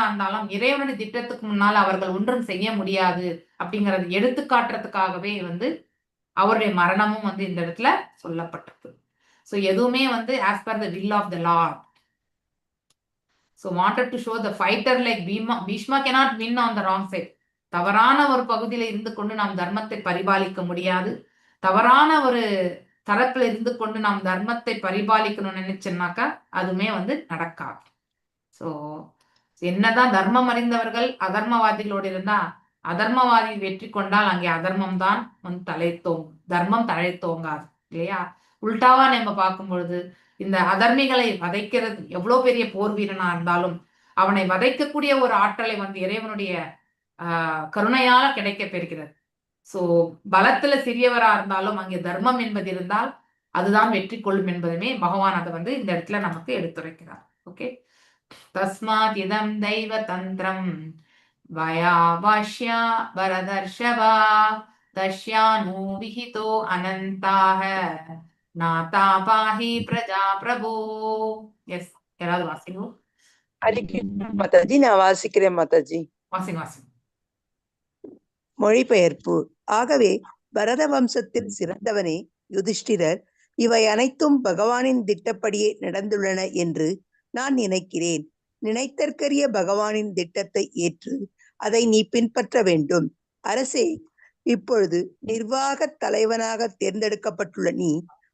இருந்தாலும் இறைவனுடைய திட்டத்துக்கு முன்னால் அவர்கள் ஒன்றும் செய்ய முடியாது அப்படிங்கறது எடுத்து காட்டுறதுக்காகவே வந்து அவருடைய மரணமும் வந்து இந்த இடத்துல சொல்லப்பட்டது. சோ எதுவுமே வந்து as per the will of the lord. So wanted to show the fighter like Bhishma cannot win on the wrong side. தவறான ஒரு பகுதியில இருந்து கொண்டு நாம் தர்மத்தை பரிபாலிக்க முடியாது. தவறான ஒரு தரப்புல இருந்து கொண்டு நாம் தர்மத்தை பரிபாலிக்கணும்னு நினைச்சோம்னாக்கா அதுவுமே வந்து நடக்காது. சோ என்னதான் தர்மம் அறிந்தவர்கள் அதர்மவாதிகளோடு இருந்தா அதர்மவாதி வெற்றி கொண்டால் அங்கே அதர்மம் தான் வந்து தர்மம் தழைத்தோங்காது இல்லையா? உல்டாவா நம்ம பார்க்கும் பொழுது இந்த அதர்மிகளை வதைக்கிறது எவ்வளவு பெரிய போர் வீரனா இருந்தாலும் அவனை வதைக்கக்கூடிய ஒரு ஆற்றலை வந்து இறைவனுடைய கருணையால கிடைக்க பெறுகிறது. சோ பலத்துல சிறியவரா இருந்தாலும் அங்கே தர்மம் என்பது இருந்தால் அதுதான் வெற்றி கொள்ளும் என்பதுமே பகவான் அதை வந்து இந்த இடத்துல நமக்கு எடுத்துரைக்கிறார். ஓகே, தஸ்மாத் இதம் தெய்வ தந்திரம் வயா வாஷ்யா பரதர்ஷவா தஷ்யானு விஹிதோ அனந்தாக நாதா பாஹி பிரஜா பிரபு. எஸ், யாராவது வாசிங்க. மாதாஜி, நான் வாசிக்கிறேன் மாதாஜி. வாசிங்க வாசிங்க. மொழிபெயர்ப்பு. ஆகவே பரத வம்சத்தில் சிறந்தவனே யுதிஷ்டிரர், இவை அனைத்தும் பகவானின் திட்டப்படியே நடந்துள்ளன என்று நான் நினைக்கிறேன். நினைத்தற்கரிய பகவானின் திட்டத்தை ஏற்று அதை நீ பின்பற்ற வேண்டும். அரசே, இப்பொழுது நிர்வாக தலைவனாக தேர்ந்தெடுக்கப்பட்டுள்ள நீ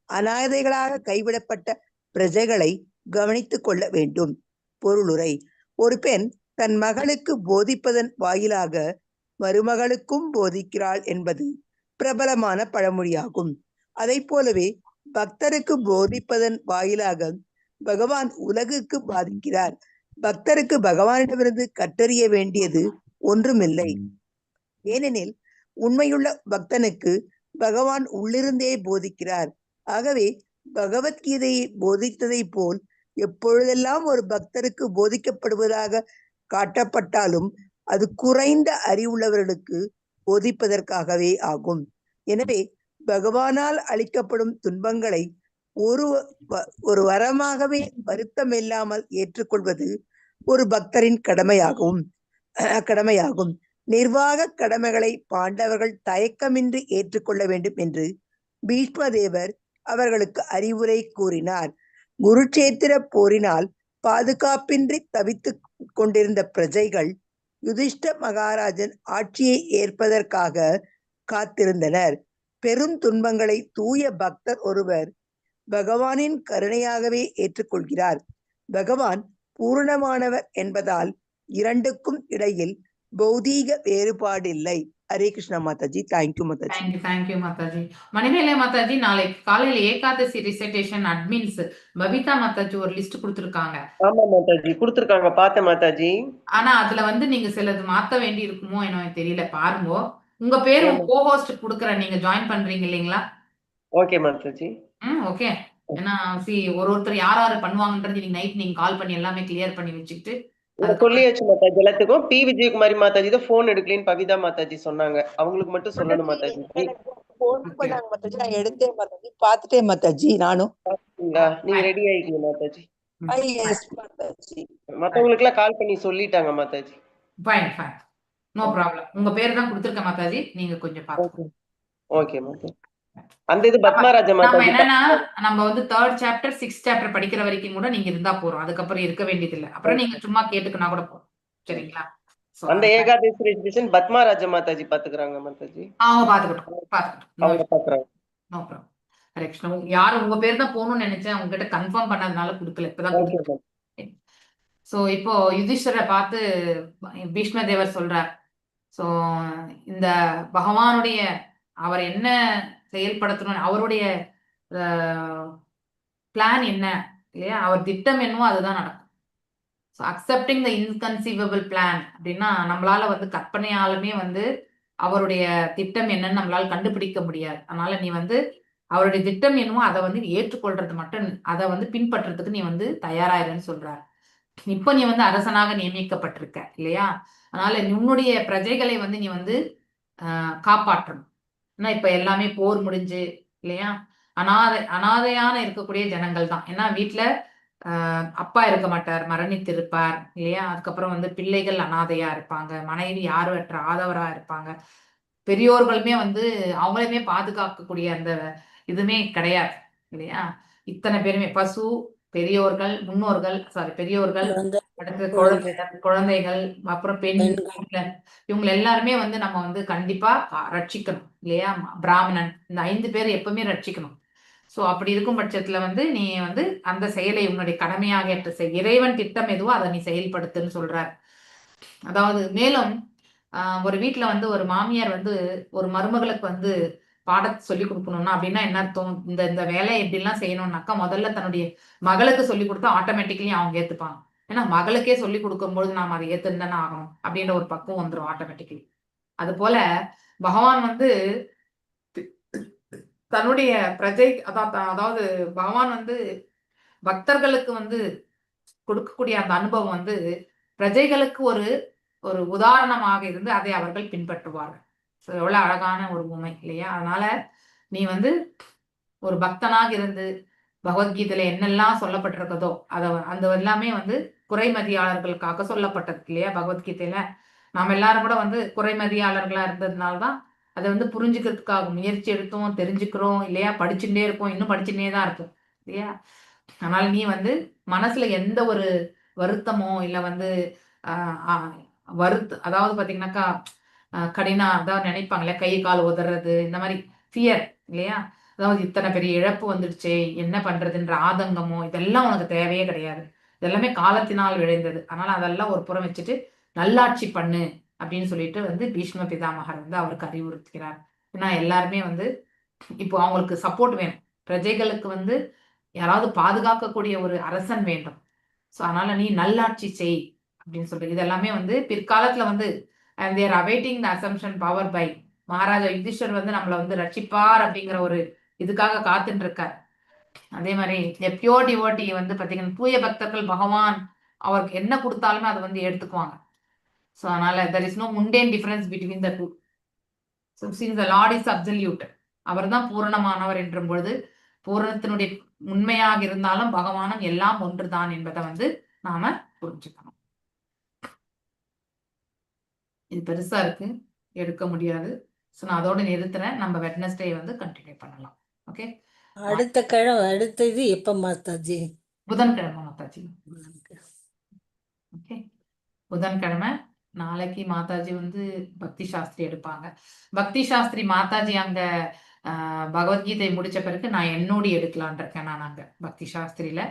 அநாதைகளாக கைவிடப்பட்ட பிரஜைகளை கவனித்துக் கொள்ள வேண்டும். பொருளுரை. ஒரு பெண் தன் மகளுக்கு போதிப்பதன் வாயிலாக மருமகளுக்கும் போதிக்கிறாள் என்பது பிரபலமான பழமொழியாகும். அதை போலவே பக்தருக்கு போதிப்பதன் வாயிலாக பகவான் உலகுக்கு பாதிக்கிறார். பக்தருக்கு பகவானிடமிருந்து கற்றறிய வேண்டியது ஒன்றுமில்லை. ஏனெனில் உண்மையுள்ள பக்தனுக்கு பகவான் உள்ளிருந்தே போதிக்கிறார். ஆகவே பகவத்கீதையை போதித்ததை போல் எப்பொழுதெல்லாம் ஒரு பக்தருக்கு போதிக்கப்படுவதாக காட்டப்பட்டாலும் அது குறைந்த அறிவுள்ளவர்களுக்கு போதிப்பதற்காகவே ஆகும். எனவே பகவானால் அளிக்கப்படும் துன்பங்களை ஒரு வரமாகவே வருத்தமில்லாமல் ஏற்றுக்கொள்வது ஒரு பக்தரின் கடமையாகும். நிர்வாக கடமைகளை பாண்டவர்கள் தயக்கமின்றி ஏற்றுக்கொள்ள வேண்டும் என்று பீஷ்மதேவர் அவர்களுக்கு அறிவுரை கூறினார். குருட்சேத்திர போரினால் பாதுகாப்பின்றி தவித்து கொண்டிருந்த பிரஜைகள் யுதிஷ்ட மகாராஜன் ஆட்சியை ஏற்பதற்காக காத்திருந்தனர். பெரும் துன்பங்களை தூய பக்தர் ஒருவர் பகவானின் கருணையாகவே ஏற்றுக்கொள்கிறார். பகவான் பூரணமானவர் என்பதால் இரண்டுக்கும் இடையில் பௌதீக வேறுபாடில்லை. ஹரே கிருஷ்ணா மாதாஜி. தேங்க்யூ மாதாஜி. தேங்க்யூ மாதாஜி. மணிமேலை மாதாஜி, நாளைக்கு காலையில ஏகாதசி ரிசைட்டேஷன் அட்மின்ஸ் பபிதா மாதாஜி ஒரு லிஸ்ட் கொடுத்துருக்காங்க. ஆமா மாதாஜி, கொடுத்துருக்காங்க, பார்த்தேன் மாதாஜி. ஆனா அதுல வந்து நீங்க சிலது மாத்த வேண்டி இருக்குமோ எனக்கு தெரியல, பாருங்க. உங்க பேரு கோஹோஸ்ட் கொடுக்குறேன், நீங்க ஜாயின் பண்றீங்க இல்லைங்களா? ஓகே மாதாஜி. ஓகே. ஏன்னா ஒருத்தர் யார் யாரு பண்ணுவாங்கன்றது நீங்க நைட் நீங்க கால் பண்ணி எல்லாமே கிளியர் பண்ணி வச்சுக்கிட்டு சொல்லியாச்சு மாதாஜி எல்லாத்துக்கும். பி விஜயகுமாரி மாதாஜி தான் போன் எடுக்கலன்னு பவிதா மாதாஜி சொன்னாங்க. அவங்களுக்கு மட்டும் சொல்லணும் மாதாஜி. நான் எடுத்தேன் மாதாஜி, பாத்துட்டேன் மாதாஜி. நானும் நீங்க ரெடி ஆயிட்டீங்க மாதாஜி. மாதாஜி மத்தவங்களுக்கு எல்லாம் கால் பண்ணி சொல்லிட்டாங்க மாதாஜி. Fine fine, no problem. உங்க பேர் தான் கொடுத்துருக்கேன் மாதாஜி, நீங்க கொஞ்சம் பாத்துக்கோங்க. ஓகே மாதாஜி. அந்த இது பத்மராஜ நம்ம மாதாஜி என்னன்னா நம்ம வந்து 3rd சாப்டர் 6th சாப்டர் படிக்கிற வரைக்கும் கூட நீங்க இருந்தா போறோம், அதுக்கப்புறம் இருக்க வேண்டியது இல்ல. அப்புறம் நீங்க சும்மா கேட்டுக்கனா கூட போறோம், சரிங்களா? அந்த ஏகாதசி ரெஜிஸ்ட்ரேஷன் பத்மராஜ மாதாஜி பாத்துக்கிறாங்க மாதாஜி. அவங்க பாத்துக்கிட்டோம். அவங்க பாக்குறாங்க. No problem. ஹரே கிருஷ்ணா. யாரும் உங்க பேர் தான் போகணும்னு நினைச்சேன், அவங்க கிட்ட கன்ஃபார்ம் பண்ணதுனால கொடுக்கல, இப்பதான் கொடுத்தேன். சோ இப்போ யுதிஷ்டரை பார்த்து பீஷ்ம தேவர் சொல்றார். சோ இந்த பகவானுடைய அவர் என்ன செயல்படுத்தணும், அவருடைய பிளான் என்ன இல்லையா, அவர் திட்டம் என்னவோ அதுதான் நடக்கும். ஸோ அக்செப்டிங் த இன்கன்சீவபிள் பிளான் அப்படின்னா நம்மளால வந்து கற்பனையாலுமே வந்து அவருடைய திட்டம் என்னன்னு நம்மளால கண்டுபிடிக்க முடியாது. அதனால நீ வந்து அவருடைய திட்டம் என்னவோ அதை வந்து ஏற்றுக்கொள்றது மட்டும், அதை வந்து பின்பற்றுறதுக்கு நீ வந்து தயாராயிருன்னு சொல்றாரு. இப்ப நீ வந்து அரசனாக நியமிக்கப்பட்டிருக்க இல்லையா, அதனால உன்னுடைய பிரஜைகளை வந்து நீ வந்து காப்பாற்றணும். ஏன்னா இப்ப எல்லாமே போர் முடிஞ்சு இல்லையா, அனாதையான இருக்கக்கூடிய ஜனங்கள் தான். ஏன்னா வீட்டுல அப்பா இருக்க மாட்டார், மரணித்திருப்பார் இல்லையா. அதுக்கப்புறம் வந்து பிள்ளைகள் அனாதையா இருப்பாங்க, மனைவி யாருவற்ற ஆதவரா இருப்பாங்க, பெரியோர்களுமே வந்து அவங்களையுமே பாதுகாக்கக்கூடிய அந்த இதுமே கிடையாது இல்லையா. இத்தனை பேருமே பசு, பெரியோர்கள், முன்னோர்கள், பெரியோர்கள், அடுத்து குழந்தைகள், அப்புறம் பெண், இவங்க எல்லாருமே வந்து நம்ம வந்து கண்டிப்பா ரட்சிக்கணும் இல்லையா. பிராமணன், இந்த 5 பேர் எப்பவுமே ரட்சிக்கணும். சோ அப்படி இருக்கும் பட்சத்துல வந்து நீ வந்து அந்த செயலை உன்னுடைய கடமையாக ஏற்று செய். இறைவன் திட்டம் எதுவோ அதை நீ செயல்படுத்துன்னு சொல்றார். அதாவது மேலும் ஒரு வீட்டுல வந்து ஒரு மாமியார் வந்து ஒரு மருமகளுக்கு வந்து பாடத்தை சொல்லி கொடுக்கணும்னா அப்படின்னா என்ன அர்த்தம், இந்த வேலையை எப்படிலாம் செய்யணும்னாக்கா முதல்ல தன்னுடைய மகளுக்கு சொல்லி கொடுத்தா ஆட்டோமேட்டிக்கலி அவங்க ஏத்துப்பாங்க. ஏன்னா மகளுக்கே சொல்லி கொடுக்கும்போது நாம் அதை ஏத்துன்னு ஆகணும் அப்படின்ற ஒரு பக்குவம் வந்துடும் ஆட்டோமேட்டிக்கலி. அது போல பகவான் வந்து தன்னுடைய பிரஜை அதாவது பகவான் வந்து பக்தர்களுக்கு வந்து கொடுக்கக்கூடிய அந்த அனுபவம் வந்து பிரஜைகளுக்கு ஒரு ஒரு உதாரணமாக இருந்து அதை அவர்கள் பின்பற்றுவார்கள். ஸோ எவ்வளவு அழகான ஒரு உண்மை இல்லையா? அதனால நீ வந்து ஒரு பக்தனாக இருந்து பகவத்கீதையில என்னெல்லாம் சொல்லப்பட்டிருக்கதோ அந்த எல்லாமே வந்து குறைமதியாளர்களுக்காக சொல்லப்பட்டது இல்லையா? பகவத்கீதையில நாம் எல்லாரும் கூட வந்து குறைமதியாளர்களா இருந்ததுனால்தான் அதை வந்து புரிஞ்சுக்கிறதுக்காக முயற்சி எடுத்தோம், தெரிஞ்சுக்கிறோம் இல்லையா? படிச்சுட்டே இருப்போம், இன்னும் படிச்சுட்டே தான் இருப்போம் இல்லையா? அதனால நீ வந்து மனசுல எந்த ஒரு வருத்தமோ இல்ல வந்து அதாவது பாத்தீங்கன்னாக்கா அதாவது நினைப்பாங்களே கை கால் உதறது இந்த மாதிரி ஃபியர் இல்லையா? அதாவது இத்தனை பெரிய இழப்பு வந்துடுச்சே என்ன பண்றதுன்ற ஆதங்கமோ இதெல்லாம் உனக்கு தேவையே கிடையாது. இதெல்லாமே காலத்தினால் விளைந்தது. அதனால அதெல்லாம் ஒரு புறம் வச்சுட்டு நல்லாட்சி பண்ணு அப்படின்னு சொல்லிட்டு வந்து பீஷ்ம பிதாமகர் வந்து அவருக்கு அறிவுறுத்துகிறார். ஏன்னா எல்லாருமே வந்து இப்போ அவங்களுக்கு சப்போர்ட் வேணும். பிரஜைகளுக்கு வந்து யாராவது பாதுகாக்கக்கூடிய ஒரு அரசன் வேண்டும். ஸோ அதனால நீ நல்லாட்சி செய் அப்படின்னு சொல்றது. இதெல்லாமே வந்து பிற்காலத்துல வந்து and there awaiting the assumption power by Maharaja Yudhishthir வந்து நம்மளை வந்து ரட்சிப்பார் அப்படிங்கிற ஒரு இதுக்காக காத்துட்டு இருக்கார். அதே மாதிரி பியோர் டிவோட்டி வந்து பாத்தீங்கன்னா தூய பக்தர்கள் பகவான் அவருக்கு என்ன கொடுத்தாலுமே அதை வந்து எடுத்துக்குவாங்க. ஸோ அதனால there is no mundane difference between the two. So since the lord is absolute, அவர் தான் பூரணமானவர் என்ற பொழுது பூரணத்தினுடைய உண்மையாக இருந்தாலும் பகவானும் எல்லாம் ஒன்றுதான் என்பதை வந்து நாம புரிஞ்சுக்கணும். இது பெருசா இருக்கு, எடுக்க முடியாது. ஸோ நான் அதோட நிறுத்துறேன். நம்ம வெட்னஸ்டே வந்து கண்டினியூ பண்ணலாம். ஓகே, அடுத்த இது எப்ப மாதாஜி? புதன்கிழமை மாதாஜி. ஓகே, புதன்கிழமை நாளைக்கு மாதாஜி வந்து பக்தி சாஸ்திரி எடுப்பாங்க. பக்தி சாஸ்திரி மாதாஜி அங்க பகவத்கீதை முடிச்ச பிறகு நான் என்னோட எடுக்கலான் இருக்கேன் நான் அங்க பக்தி சாஸ்திரியில.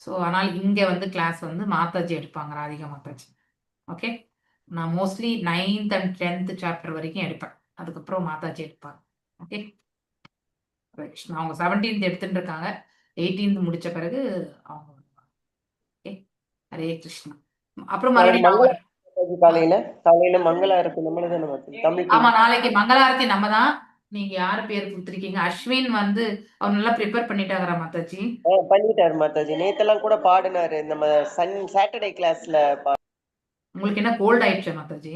ஸோ ஆனால் இங்க வந்து கிளாஸ் வந்து மாதாஜி எடுப்பாங்க, ராதிகா மாதாஜி. ஓகே, நான் mostly 9th and 10th chapter வரைக்கும் எடுப்பேன். அதுக்கப்புறம் மாதாஜி எடுப்பாங்க. ஓகே, அவங்க 17th எடுத்துட்டு இருக்காங்க, 18th முடிச்ச பிறகு அவங்க. ஓகே, ஹரே கிருஷ்ணா. அப்புறம் மறுபடியும் காலையில மங்களாரத்தி நம்மளதானே தமிழ். ஆமா, நாளைக்கு மங்களாரத்தி நம்ம தான். நீங்க யாரு பேர் கொடுத்துருக்கீங்க? அஸ்வின் வந்து அவர் நல்லா ப்ரிப்பேர் பண்ணிட்டாரா மாதாஜி? பண்ணிட்டாரு மாதாஜி, நேத்தெல்லாம் கூட பாடினாரு நம்ம சாட்டர்டே கிளாஸ்ல. உங்களுக்கு என்ன கோல்ட் ஆயிடுச்சா மாதாஜி?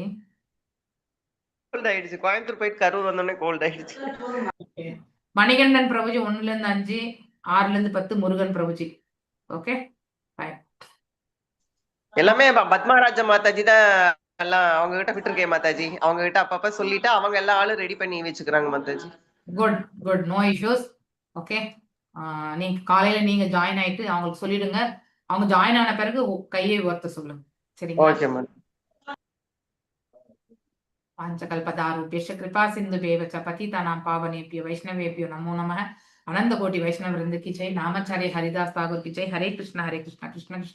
கோல்ட் ஆயிடுச்சு, கோயம்புத்தூர் போயிட்டு கரூர் வந்தோடனே கோல்ட் ஆயிடுச்சு. மணிகண்டன் பிரபுஜி 1ல இருந்து 5, 6ல இருந்து 10 முருகன் பிரபுஜி. Okay, by. எல்லாமே பத்மராஜ மாதாஜி தான் எல்லாம் அவங்க கிட்ட விட்டுருக்கேன் மாதாஜி. அவங்க கிட்ட அப்பப்ப சொல்லிட்டு அவங்க எல்லா ஆளும் ரெடி பண்ணி வச்சுக்கிறாங்க மாதாஜி. Good good, no issues. Okay, நீங்க காலையில நீங்க ஜாயின் ஆயிட்டு அவங்களுக்கு சொல்லிடுங்க. அவங்க ஜாயின் ஆன பிறகு கையை உயர்த்த சொல்லுங்க, சரிங்களா? Okay madam. पांचकल्पदारूभ्यश्च कृपा सिंधुभ्येव च पतितानां पावनेभ्यो वैष्णवेभ्यो नमो नमः। अनंत कोटि वैष्णव वृंद की जय। नामाचार्य हरिदास ठाकुर की जय। हरे कृष्ण कृष्ण कृष्ण कृष्ण।